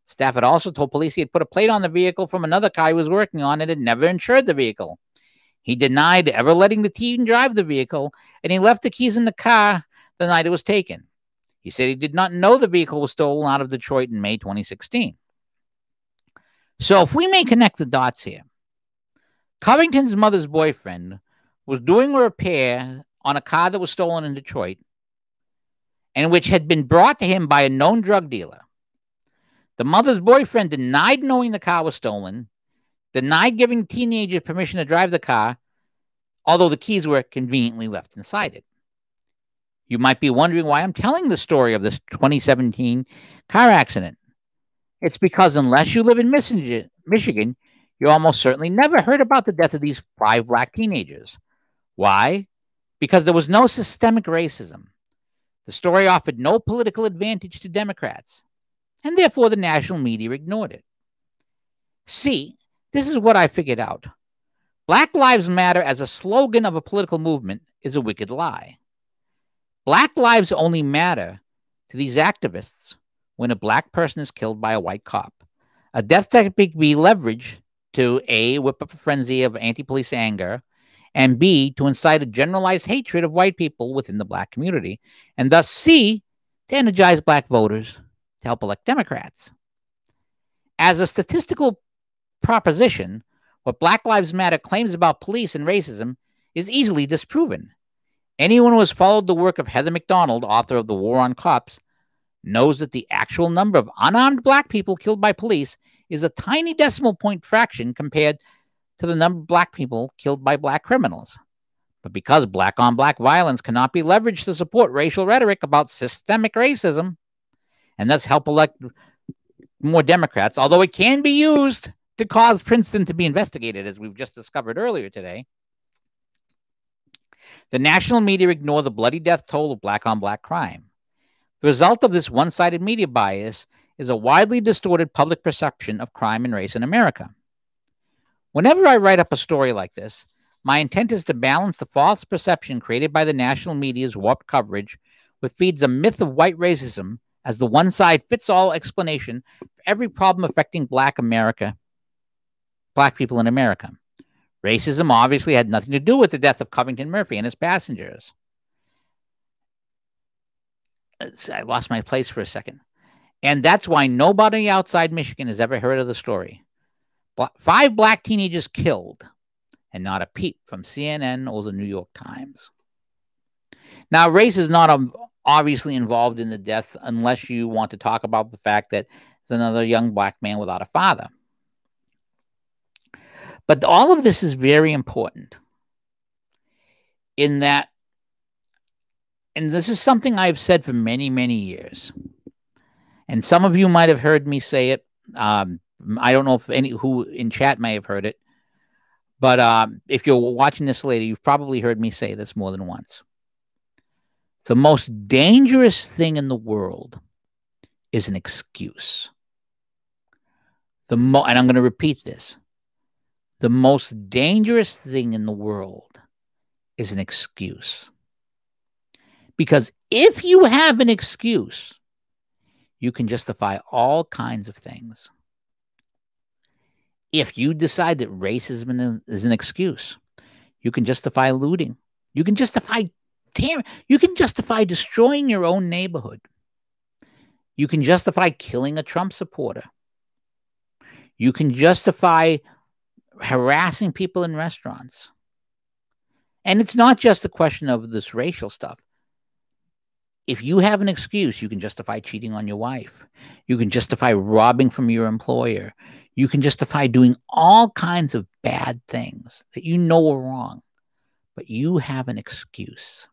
Stafford also told police he had put a plate on the vehicle from another car he was working on and had never insured the vehicle. He denied ever letting the teen drive the vehicle, and he left the keys in the car the night it was taken. He said he did not know the vehicle was stolen out of Detroit in May 2016. So if we may connect the dots here, Covington's mother's boyfriend was doing a repair on a car that was stolen in Detroit and which had been brought to him by a known drug dealer. The mother's boyfriend denied knowing the car was stolen, denied giving teenagers permission to drive the car, although the keys were conveniently left inside it. You might be wondering why I'm telling the story of this 2017 car accident. It's because unless you live in Michigan, you almost certainly never heard about the death of these 5 black teenagers. Why? Because there was no systemic racism. The story offered no political advantage to Democrats, and therefore the national media ignored it. See, this is what I figured out. Black Lives Matter as a slogan of a political movement is a wicked lie. Black lives only matter to these activists when a black person is killed by a white cop. A death technique be leveraged to A, whip up a frenzy of anti-police anger, and B, to incite a generalized hatred of white people within the black community, and thus C, to energize black voters to help elect Democrats. As a statistical proposition, what Black Lives Matter claims about police and racism is easily disproven. Anyone who has followed the work of Heather McDonald, author of The War on Cops, knows that the actual number of unarmed black people killed by police is a tiny decimal point fraction compared to the number of black people killed by black criminals. But because black-on-black violence cannot be leveraged to support racial rhetoric about systemic racism, and thus help elect more Democrats, although it can be used to cause Princeton to be investigated, as we've just discovered earlier today, the national media ignore the bloody death toll of black-on-black crime. The result of this one-sided media bias is a widely distorted public perception of crime and race in America. Whenever I write up a story like this, my intent is to balance the false perception created by the national media's warped coverage, which feeds a myth of white racism as the one-size-fits-all explanation for every problem affecting Black America. black people in America. Racism obviously had nothing to do with the death of Covington Murphy and his passengers. I lost my place for a second. And that's why nobody outside Michigan has ever heard of the story. 5 black teenagers killed, and not a peep from CNN or the New York Times. Now, race is not obviously involved in the deaths unless you want to talk about the fact that there's another young black man without a father. But all of this is very important in that, and this is something I've said for many, many years. And some of you might have heard me say it. I don't know if who in chat may have heard it. But if you're watching this later, you've probably heard me say this more than once. The most dangerous thing in the world is an excuse. And I'm going to repeat this. The most dangerous thing in the world is an excuse. Because if you have an excuse, you can justify all kinds of things. If you decide that racism is an excuse, you can justify looting. You can justify you can justify destroying your own neighborhood. You can justify killing a Trump supporter. You can justify harassing people in restaurants. And it's not just a question of this racial stuff. If you have an excuse, you can justify cheating on your wife. You can justify robbing from your employer. You can justify doing all kinds of bad things that you know are wrong, but you have an excuse.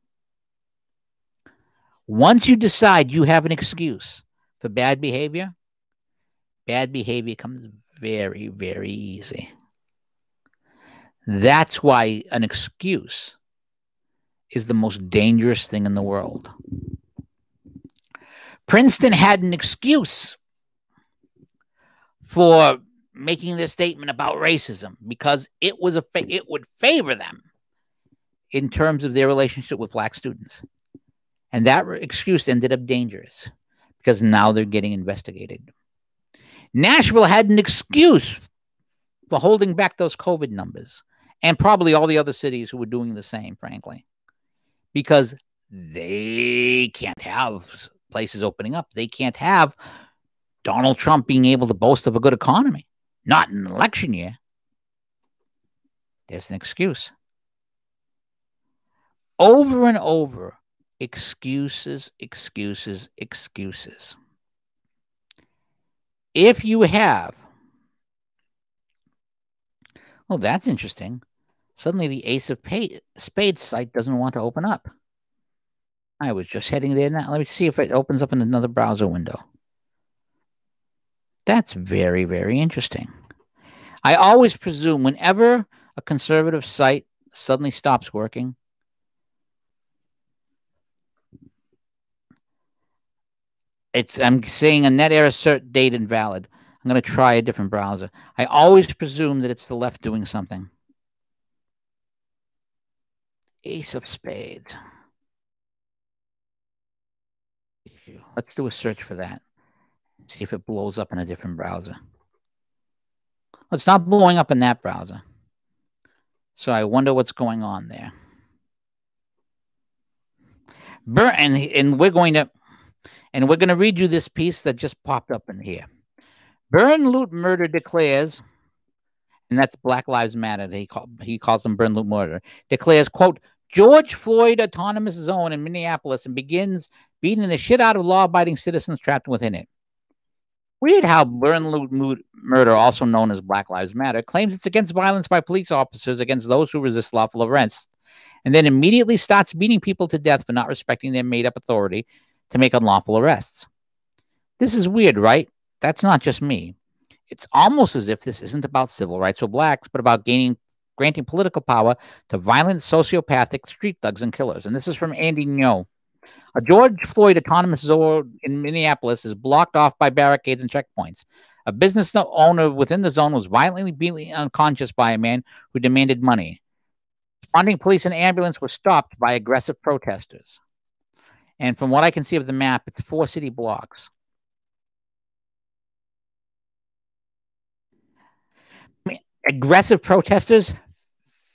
Once you decide you have an excuse for bad behavior comes very, very easy. That's why an excuse is the most dangerous thing in the world. Princeton had an excuse for making this statement about racism because it would favor them in terms of their relationship with black students. And that excuse ended up dangerous because now they're getting investigated. Nashville had an excuse for holding back those COVID numbers, and probably all the other cities who were doing the same, frankly, because they can't have places opening up. They can't have Donald Trump being able to boast of a good economy. Not in an election year. There's an excuse. Over and over, excuses, excuses, excuses. If you have, oh, that's interesting. Suddenly the Ace of Spades site doesn't want to open up. I was just heading there now. Let me see if it opens up in another browser window. That's very, very interesting. I always presume whenever a conservative site suddenly stops working, I'm saying a net error cert date invalid. I'm going to try a different browser. I always presume that it's the left doing something. Ace of Spades. Let's do a search for that. See if it blows up in a different browser. It's not blowing up in that browser. So I wonder what's going on there. And we're going to read you this piece that just popped up in here. Burn, Loot, Murder declares, and that's Black Lives Matter. He calls them Burn, Loot, Murder. Declares, quote, George Floyd Autonomous Zone in Minneapolis and begins beating the shit out of law-abiding citizens trapped within it. Weird how Burn, Loot, Murder, also known as Black Lives Matter, claims it's against violence by police officers against those who resist lawful arrest, and then immediately starts beating people to death for not respecting their made-up authority to make unlawful arrests. This is weird, right? That's not just me. It's almost as if this isn't about civil rights for blacks, but about granting political power to violent, sociopathic street thugs and killers. And this is from Andy Ngo. A George Floyd autonomous zone in Minneapolis is blocked off by barricades and checkpoints. A business owner within the zone was violently beaten unconscious by a man who demanded money. Responding police and ambulance were stopped by aggressive protesters. And from what I can see of the map, it's 4 city blocks. Aggressive protesters,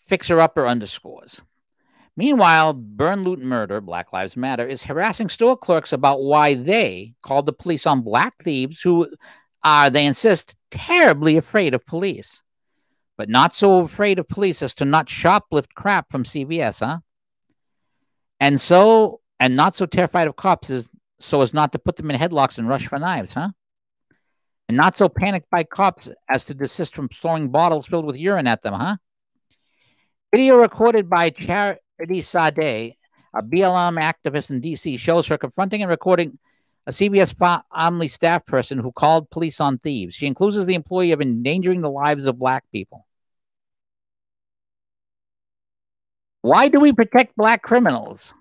fixer-upper underscores. Meanwhile, Burn, Loot, Murder, Black Lives Matter, is harassing store clerks about why they called the police on black thieves who are, they insist, terribly afraid of police. But not so afraid of police as to not shoplift crap from CVS, huh? And not so terrified of cops so as not to put them in headlocks and rush for knives, huh? And not so panicked by cops as to desist from throwing bottles filled with urine at them, huh? Video recorded by Charity Sade, a BLM activist in D.C., shows her confronting and recording a CVS family staff person who called police on thieves. She accuses the employee of endangering the lives of black people. Why do we protect black criminals?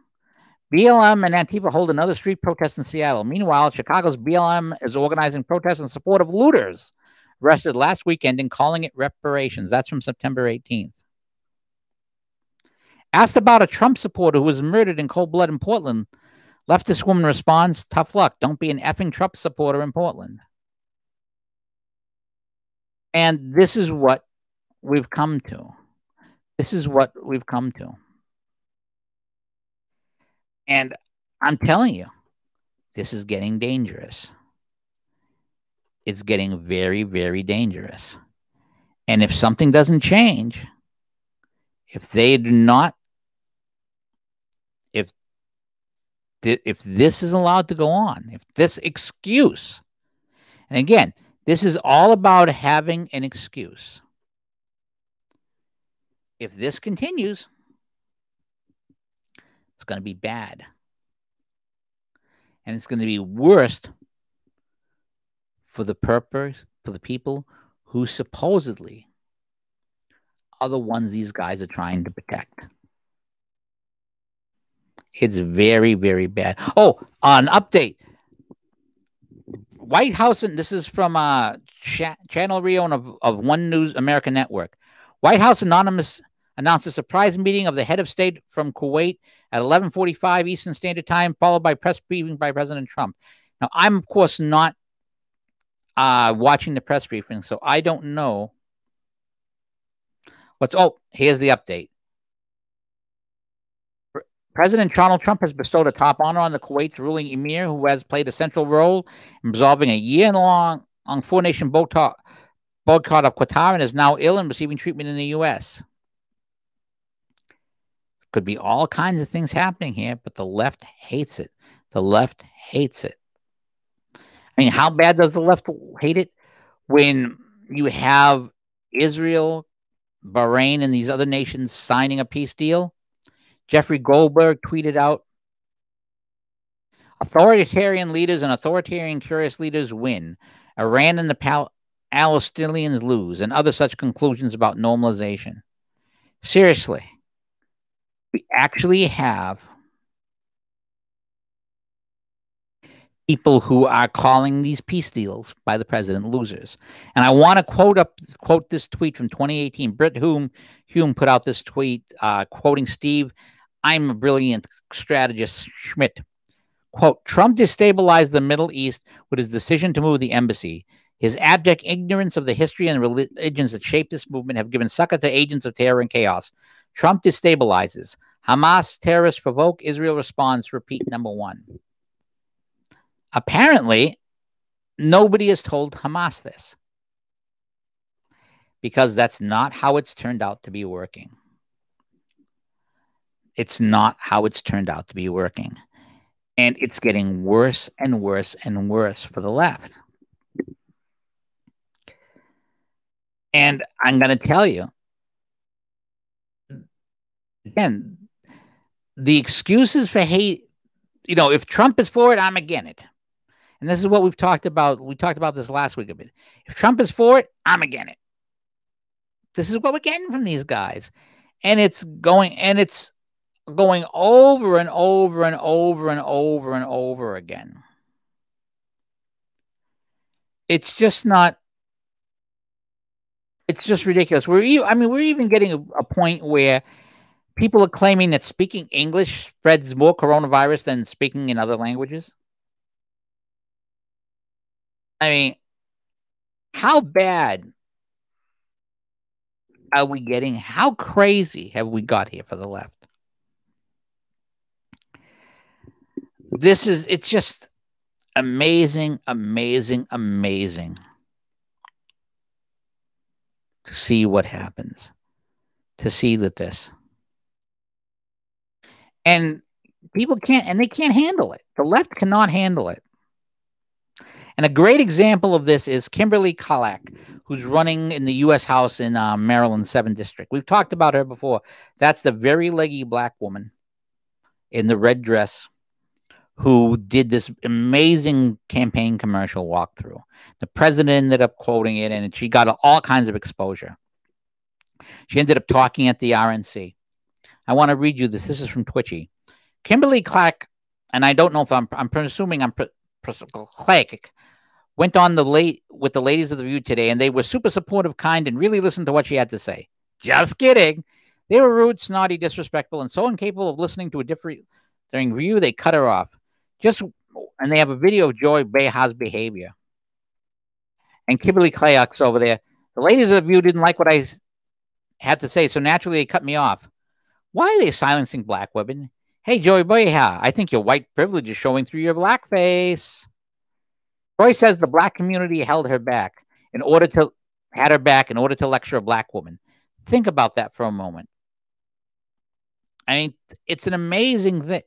BLM and Antifa hold another street protest in Seattle. Meanwhile, Chicago's BLM is organizing protests in support of looters arrested last weekend and calling it reparations. That's from September 18th. Asked about a Trump supporter who was murdered in cold blood in Portland, leftist woman responds, tough luck. Don't be an effing Trump supporter in Portland. And this is what we've come to. This is what we've come to. And I'm telling you, this is getting dangerous. It's getting very, very dangerous. And if something doesn't change, if they do not, if this is allowed to go on, if this excuse, and again, this is all about having an excuse. If this continues, it's going to be bad. And it's going to be worse for the people who supposedly are the ones these guys are trying to protect. It's very, very bad. Oh, an update. White House, and this is from Channel Rio of One News American Network. White House Anonymous announced a surprise meeting of the head of state from Kuwait at 11:45 Eastern Standard Time, followed by press briefing by President Trump. Now, I'm, of course, not watching the press briefing, so I don't know here's the update. President Donald Trump has bestowed a top honor on the Kuwait's ruling emir, who has played a central role in resolving a year-long four-nation boycott of Qatar and is now ill and receiving treatment in the U.S. Could be all kinds of things happening here, but the left hates it. The left hates it. I mean, how bad does the left hate it? When you have Israel, Bahrain, and these other nations signing a peace deal, Jeffrey Goldberg tweeted out, authoritarian leaders and authoritarian curious leaders win. Iran and the Palestinians lose, and other such conclusions about normalization. Seriously, we actually have people who are calling these peace deals by the president losers. And I want to quote this tweet from 2018. Britt Hume put out this tweet quoting Steve, I'm a brilliant strategist, Schmidt. Quote, Trump destabilized the Middle East with his decision to move the embassy. His abject ignorance of the history and religions that shaped this movement have given succor to agents of terror and chaos. Trump destabilizes. Hamas terrorists provoke. Israel responds. Repeat number one. Apparently, nobody has told Hamas this, because that's not how it's turned out to be working. It's not how it's turned out to be working. And it's getting worse and worse and worse for the left. And I'm going to tell you, again, the excuses for hate, if Trump is for it, I'm against it. And this is what we've talked about. We talked about this last week a bit. If Trump is for it, I'm against it. This is what we're getting from these guys. And it's going over and over and over and over and over again. It's just ridiculous. We're even getting a point where people are claiming that speaking English spreads more coronavirus than speaking in other languages. I mean, how bad are we getting? How crazy have we got here for the left? It's just amazing, amazing, amazing to see what happens, to see that this. And people can't, and they can't handle it. The left cannot handle it. And a great example of this is Kimberly Kalak, who's running in the U.S. House in Maryland 7th District. We've talked about her before. That's the very leggy black woman in the red dress who did this amazing campaign commercial walkthrough. The president ended up quoting it, and she got all kinds of exposure. She ended up talking at the RNC. I want to read you this. This is from Twitchy. Kimberly Clark, and I don't know if I'm assuming I'm Clark, went on with the ladies of the View today, and they were super supportive, kind, and really listened to what she had to say. Just kidding. They were rude, snotty, disrespectful, and so incapable of listening to a differing view, they cut her off. And they have a video of Joy Behar's behavior. And Kimberly Clark's over there. The ladies of the View didn't like what I had to say, so naturally they cut me off. Why are they silencing black women? Hey, Joy Behar, I think your white privilege is showing through your blackface. Joy says the black community had her back in order to lecture a black woman. Think about that for a moment. I mean, it's an amazing thing.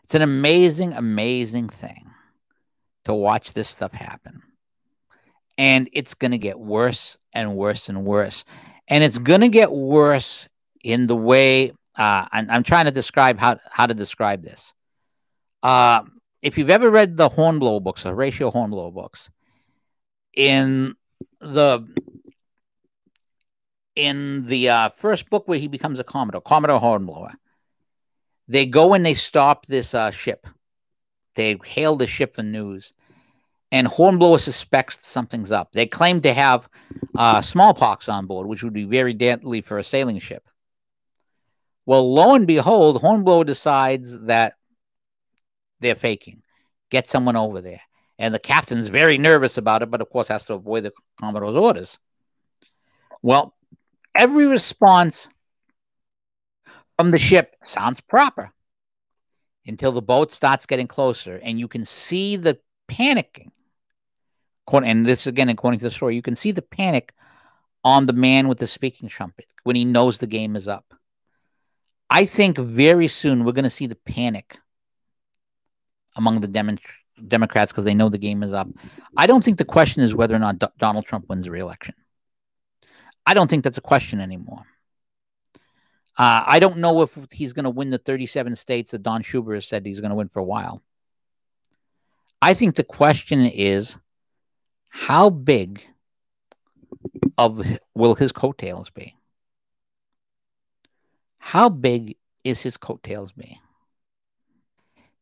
It's an amazing, amazing thing to watch this stuff happen. And it's going to get worse and worse and worse. And it's going to get worse in the way I'm trying to describe how to describe this. If you've ever read the Hornblower books, the Horatio Hornblower books, in the first book where he becomes a Commodore Hornblower, they go and they stop this ship. They hail the ship for news. And Hornblower suspects something's up. They claim to have smallpox on board, which would be very deadly for a sailing ship. Well, lo and behold, Hornblower decides that they're faking. Get someone over there. And the captain's very nervous about it, but of course has to avoid the Commodore's orders. Well, every response from the ship sounds proper until the boat starts getting closer, and you can see the panicking. And this, again, according to the story, you can see the panic on the man with the speaking trumpet when he knows the game is up. I think very soon we're going to see the panic among the Democrats because they know the game is up. I don't think the question is whether or not Donald Trump wins the re-election. I don't think that's a question anymore. I don't know if he's going to win the 37 states that Don Schuber has said he's going to win for a while. I think the question is, how big will his coattails be? How big is his coattails be?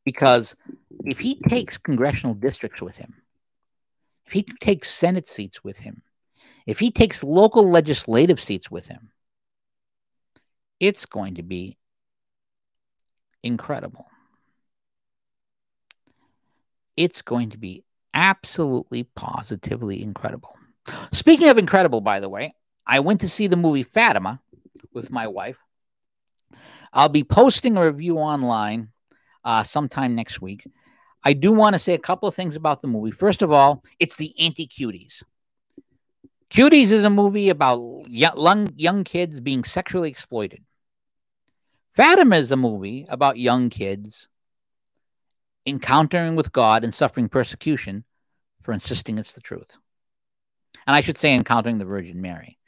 Because if he takes congressional districts with him, if he takes Senate seats with him, if he takes local legislative seats with him, it's going to be incredible. It's going to be absolutely, positively incredible. Speaking of incredible, by the way, I went to see the movie Fatima with my wife. I'll be posting a review online sometime next week. I do want to say a couple of things about the movie. First of all, it's the Anti-Cuties. Cuties is a movie about young kids being sexually exploited. Fatima is a movie about young kids encountering with God and suffering persecution for insisting it's the truth. And I should say encountering the Virgin Mary.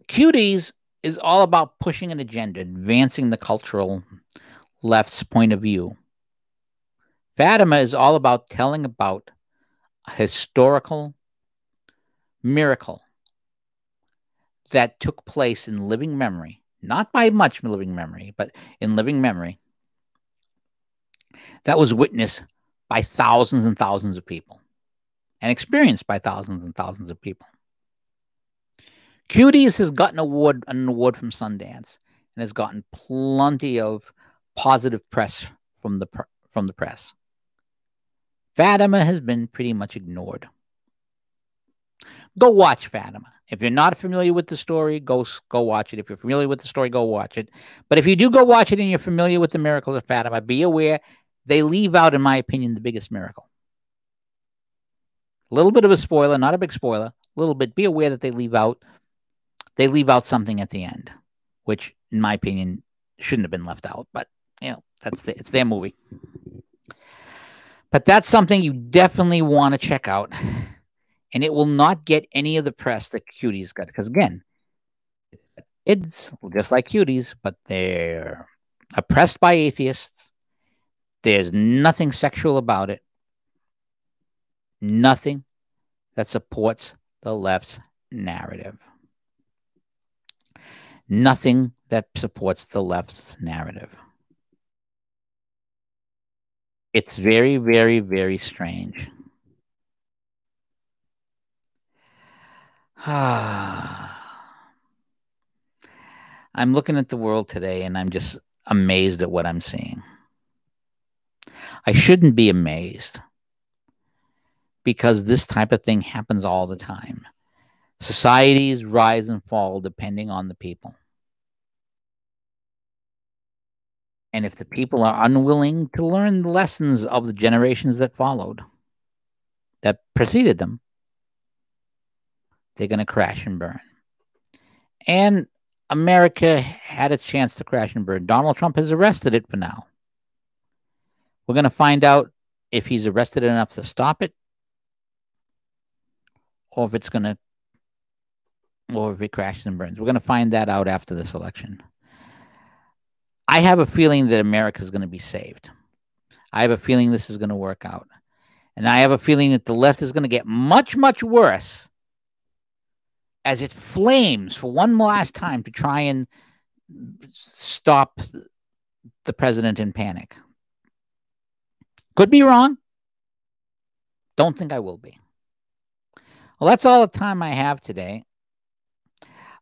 Cuties is all about pushing an agenda, advancing the cultural left's point of view. Fatima is all about telling about a historical miracle that took place in living memory, not by much living memory, but in living memory, that was witnessed by thousands and thousands of people and experienced by thousands and thousands of people. Cuties has gotten an award from Sundance and has gotten plenty of positive press from the press. Fatima has been pretty much ignored. Go watch Fatima. If you're not familiar with the story, go watch it. If you're familiar with the story, go watch it. But if you do go watch it and you're familiar with the miracles of Fatima, be aware they leave out, in my opinion, the biggest miracle. A little bit of a spoiler, not a big spoiler. A little bit. Be aware that they leave out something at the end, which, in my opinion, shouldn't have been left out. But it's their movie. But that's something you definitely want to check out. And it will not get any of the press that Cuties got. Because, again, it's just like Cuties, but they're oppressed by atheists. There's nothing sexual about it. Nothing that supports the left's narrative. Nothing that supports the left's narrative. It's very, very, very strange. I'm looking at the world today and I'm just amazed at what I'm seeing. I shouldn't be amazed because this type of thing happens all the time. Societies rise and fall depending on the people. And if the people are unwilling to learn the lessons of the generations that followed, that preceded them, they're going to crash and burn. And America had its chance to crash and burn. Donald Trump has arrested it for now. We're going to find out if he's arrested enough to stop it, or if it's going to, or if it crashes and burns. We're going to find that out after this election. I have a feeling that America is going to be saved. I have a feeling this is going to work out. And I have a feeling that the left is going to get much, much worse as it flames for one last time to try and stop the president in panic. Could be wrong. Don't think I will be. Well, that's all the time I have today.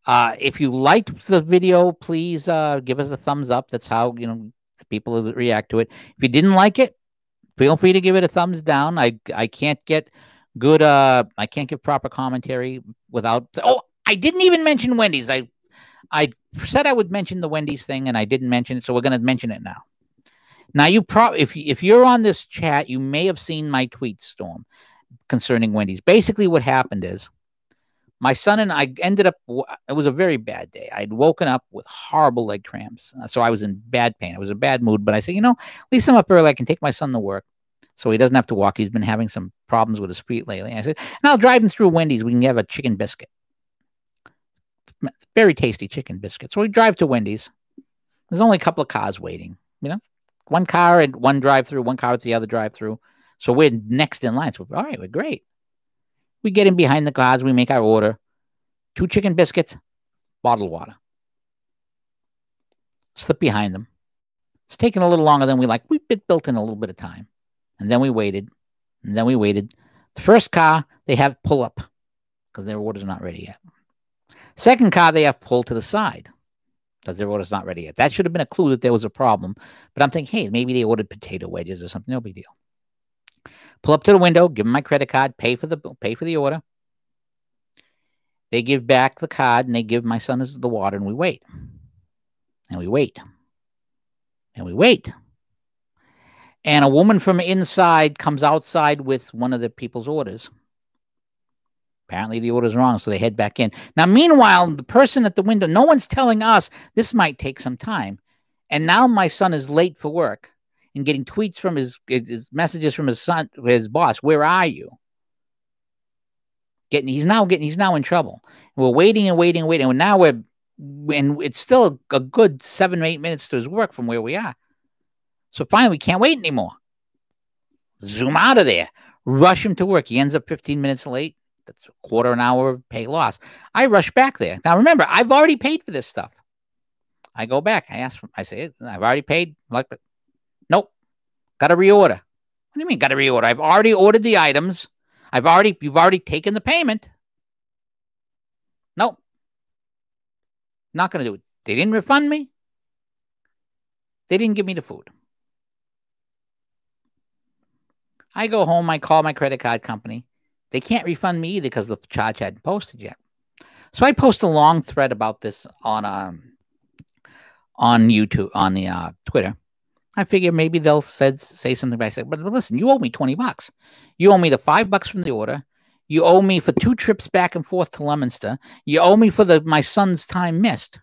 If you liked the video, please give us a thumbs up. That's how people react to it. If you didn't like it, feel free to give it a thumbs down. I can't get good. I can't give proper commentary without. Oh, I didn't even mention Wendys. I said I would mention the Wendys thing, and I didn't mention it, so we're going to mention it now. Now, if you're on this chat, you may have seen my tweet storm concerning Wendys. Basically, what happened is my son and I ended up. It was a very bad day. I'd woken up with horrible leg cramps, so I was in bad pain. I was in a bad mood. But I said, at least I'm up early. I can take my son to work, so he doesn't have to walk. He's been having some problems with his feet lately. And I said, and I'll drive him through Wendys. We can have a chicken biscuit. It's very tasty chicken biscuit. So we drive to Wendys. There's only a couple of cars waiting. One car and one drive-through, one car at the other drive-through. So we're next in line. So all right, we're great. We get in behind the cars. We make our order. 2 chicken biscuits, bottled water. Slip behind them. It's taking a little longer than we like. We built in a little bit of time. And then we waited. And then we waited. The first car, they have pull up because their order's not ready yet. Second car, they have pull to the side because their order's not ready yet. That should have been a clue that there was a problem. But I'm thinking, hey, maybe they ordered potato wedges or something. No big deal. Pull up to the window, give them my credit card, pay for the order. They give back the card and they give my son the water, and we wait. And we wait. And we wait. And a woman from inside comes outside with one of the people's orders. Apparently the order's wrong, so they head back in. Now, meanwhile, the person at the window, no one's telling us this might take some time. And now my son is late for work and getting tweets from his messages from his boss. Where are you? He's now in trouble. We're waiting and waiting and waiting. And now and it's still a good 7 or 8 minutes to his work from where we are. So finally, we can't wait anymore. Zoom out of there. Rush him to work. He ends up 15 minutes late. That's a quarter an hour pay loss. I rush back there. Now, remember, I've already paid for this stuff. I go back. I say, I've already paid. Nope. Got to reorder. What do you mean, got to reorder? I've already ordered the items. You've already taken the payment. Nope. Not going to do it. They didn't refund me. They didn't give me the food. I go home. I call my credit card company. They can't refund me either because the charge hadn't posted yet. So I post a long thread about this on YouTube, on the Twitter. I figure maybe they'll say something. But I said, but listen, you owe me $20. You owe me the $5 from the order. You owe me for 2 trips back and forth to Leominster. You owe me for my son's time missed.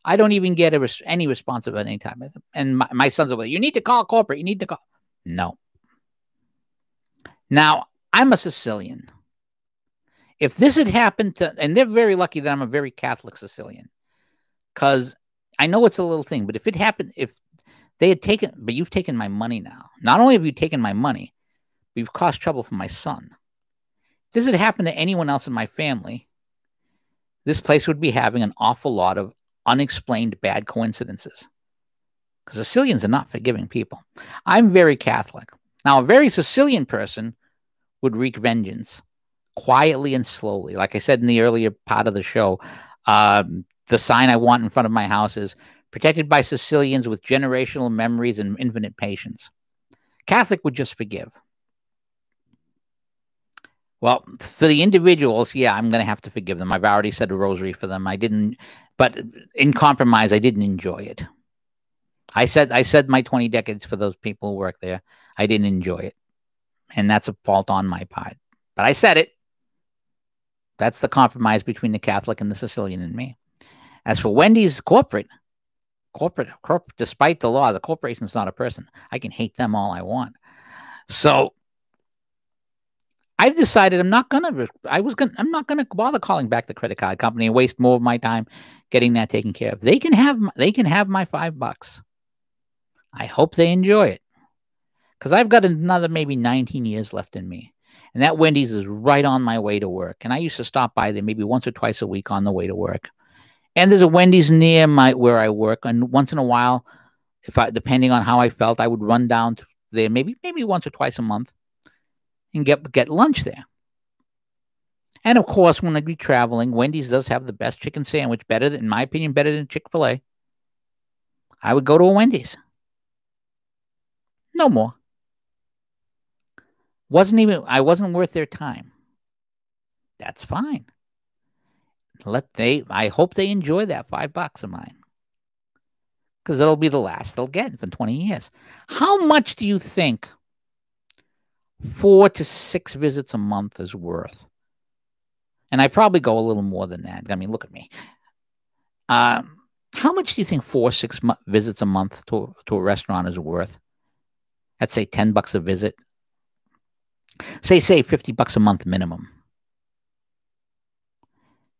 I don't even get any response at any time. And my son's like, you need to call corporate. You need to call. No. Now, I'm a Sicilian. If this had happened to, and they're very lucky that I'm a very Catholic Sicilian, because I know it's a little thing, but if it happened, if they had taken, but you've taken my money now. Not only have you taken my money, but you've caused trouble for my son. If this had happened to anyone else in my family, this place would be having an awful lot of unexplained bad coincidences. Because Sicilians are not forgiving people. I'm very Catholic. Now, a very Sicilian person would wreak vengeance quietly and slowly. Like I said in the earlier part of the show, the sign I want in front of my house is protected by Sicilians with generational memories and infinite patience. Catholic would just forgive. Well, for the individuals, yeah, I'm going to have to forgive them. I've already said a rosary for them. I didn't, but in compromise, I didn't enjoy it. I said my 20 decades for those people who work there. I didn't enjoy it. And that's a fault on my part. But I said it. That's the compromise between the Catholic and the Sicilian and me. As for Wendys corporate, despite the laws, a corporation is not a person. I can hate them all I want. So I've decided I'm not gonna bother calling back the credit card company and waste more of my time getting that taken care of. They can have my $5. I hope they enjoy it, because I've got another maybe 19 years left in me. And that Wendys is right on my way to work. And I used to stop by there maybe once or twice a week on the way to work. And there's a Wendys near where I work. And once in a while, depending on how I felt, I would run down there maybe once or twice a month and get lunch there. And of course, when I'd be traveling, Wendys does have the best chicken sandwich, in my opinion, better than Chick-fil-A. I would go to a Wendys. No more. I wasn't worth their time. That's fine. I hope they enjoy that $5 of mine, because it'll be the last they'll get for 20 years. How much do you think 4 to 6 visits a month is worth? And I probably go a little more than that. I mean, look at me. How much do you think 4 or 6 visits a month to a restaurant is worth? I'd say $10 a visit. Say $50 a month minimum.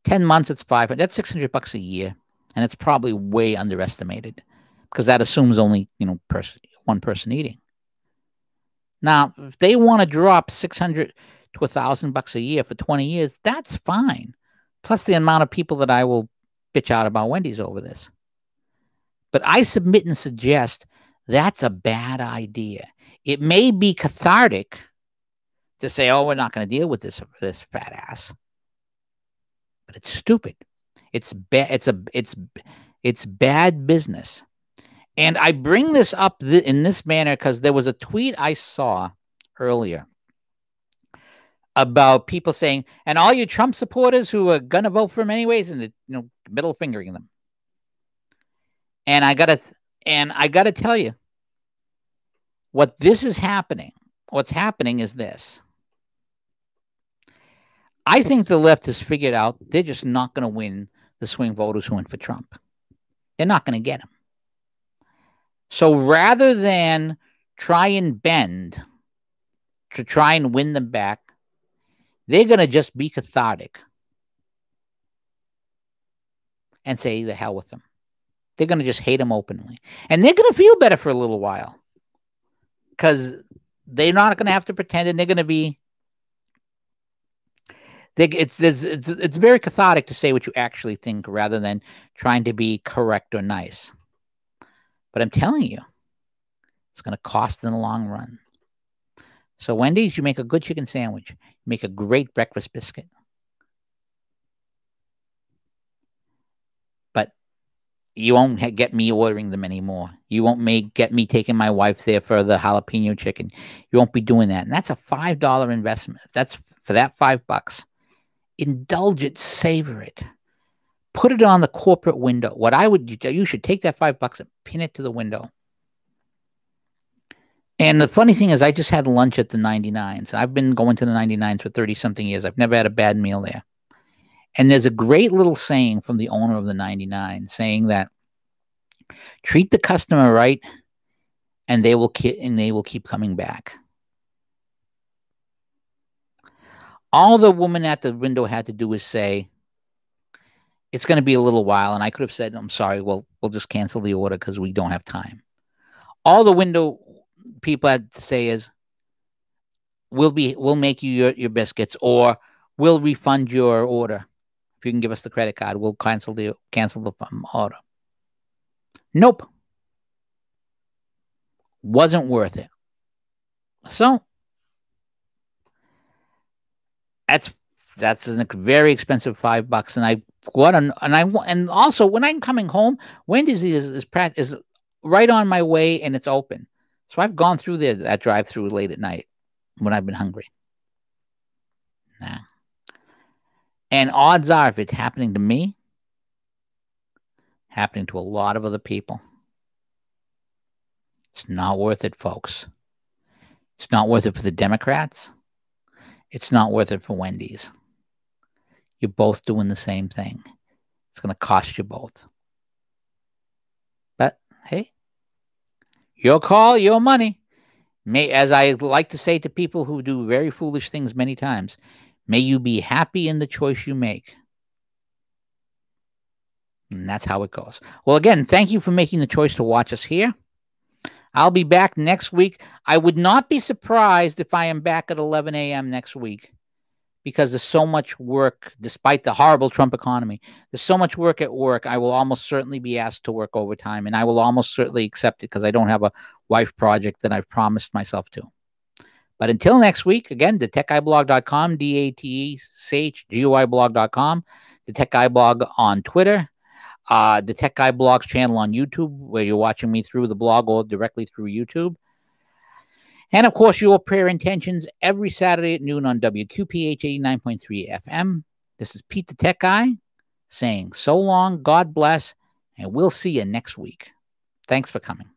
10 months, it's $500. That's $600 a year, and it's probably way underestimated, because that assumes only one person eating. Now, if they want to drop $600 to $1,000 a year for 20 years, that's fine. Plus the amount of people that I will bitch out about Wendys over this. But I submit and suggest that's a bad idea. It may be cathartic to say, oh, we're not going to deal with this fat ass. But it's stupid. It's bad business. And I bring this up in this manner because there was a tweet I saw earlier about people saying, and all you Trump supporters who are going to vote for him anyways, and middle fingering them. And I gotta tell you, what's happening is this. I think the left has figured out they're just not going to win the swing voters who went for Trump. They're not going to get him. So rather than try and bend to try and win them back, they're going to just be cathartic and say the hell with them. They're going to just hate him openly. And they're going to feel better for a little while, because they're not going to have to pretend, and they're going to be... It's very cathartic to say what you actually think rather than trying to be correct or nice. But I'm telling you, it's going to cost in the long run. So Wendys, you make a good chicken sandwich. You make a great breakfast biscuit. But You won't get me ordering them anymore. You won't get me taking my wife there for the jalapeno chicken. You won't be doing that. And that's a $5 investment. If that's for that $5, indulge it, savor it. Put it on the corporate window. What I would do, you should take that $5 and pin it to the window. And the funny thing is, I just had lunch at the 99s. I've been going to the 99s for 30-something years. I've never had a bad meal there. And there's a great little saying from the owner of the 99 saying that treat the customer right, and they will keep coming back. All the woman at the window had to do was say, it's going to be a little while. And I could have said, I'm sorry, we'll just cancel the order because we don't have time. All the window people had to say is, we'll make you your biscuits, or we'll refund your order. If you can give us the credit card, we'll cancel the order. Nope. Wasn't worth it. So that's a very expensive $5, and also when I'm coming home, Wendys is right on my way and it's open. So I've gone through that drive-through late at night when I've been hungry. Nah. And odds are, if it's happening to me, happening to a lot of other people, it's not worth it, folks. It's not worth it for the Democrats. It's not worth it for Wendys. You're both doing the same thing. It's going to cost you both. But, hey, your call, your money. As I like to say to people who do very foolish things many times, may you be happy in the choice you make. And that's how it goes. Well, again, thank you for making the choice to watch us here. I'll be back next week. I would not be surprised if I am back at 11 a.m. next week, because there's so much work, despite the horrible Trump economy. There's so much work at work. I will almost certainly be asked to work overtime, and I will almost certainly accept it because I don't have a wife project that I've promised myself to. But until next week, again, DaTechGuyBlog.com, DaTechGuyBlog.com, the Tech Guy Blog on Twitter, the Tech Guy Blog's channel on YouTube, where you're watching me through the blog or directly through YouTube. And, of course, your prayer intentions every Saturday at noon on WQPH 89.3 FM. This is Pete the Tech Guy saying so long, God bless, and we'll see you next week. Thanks for coming.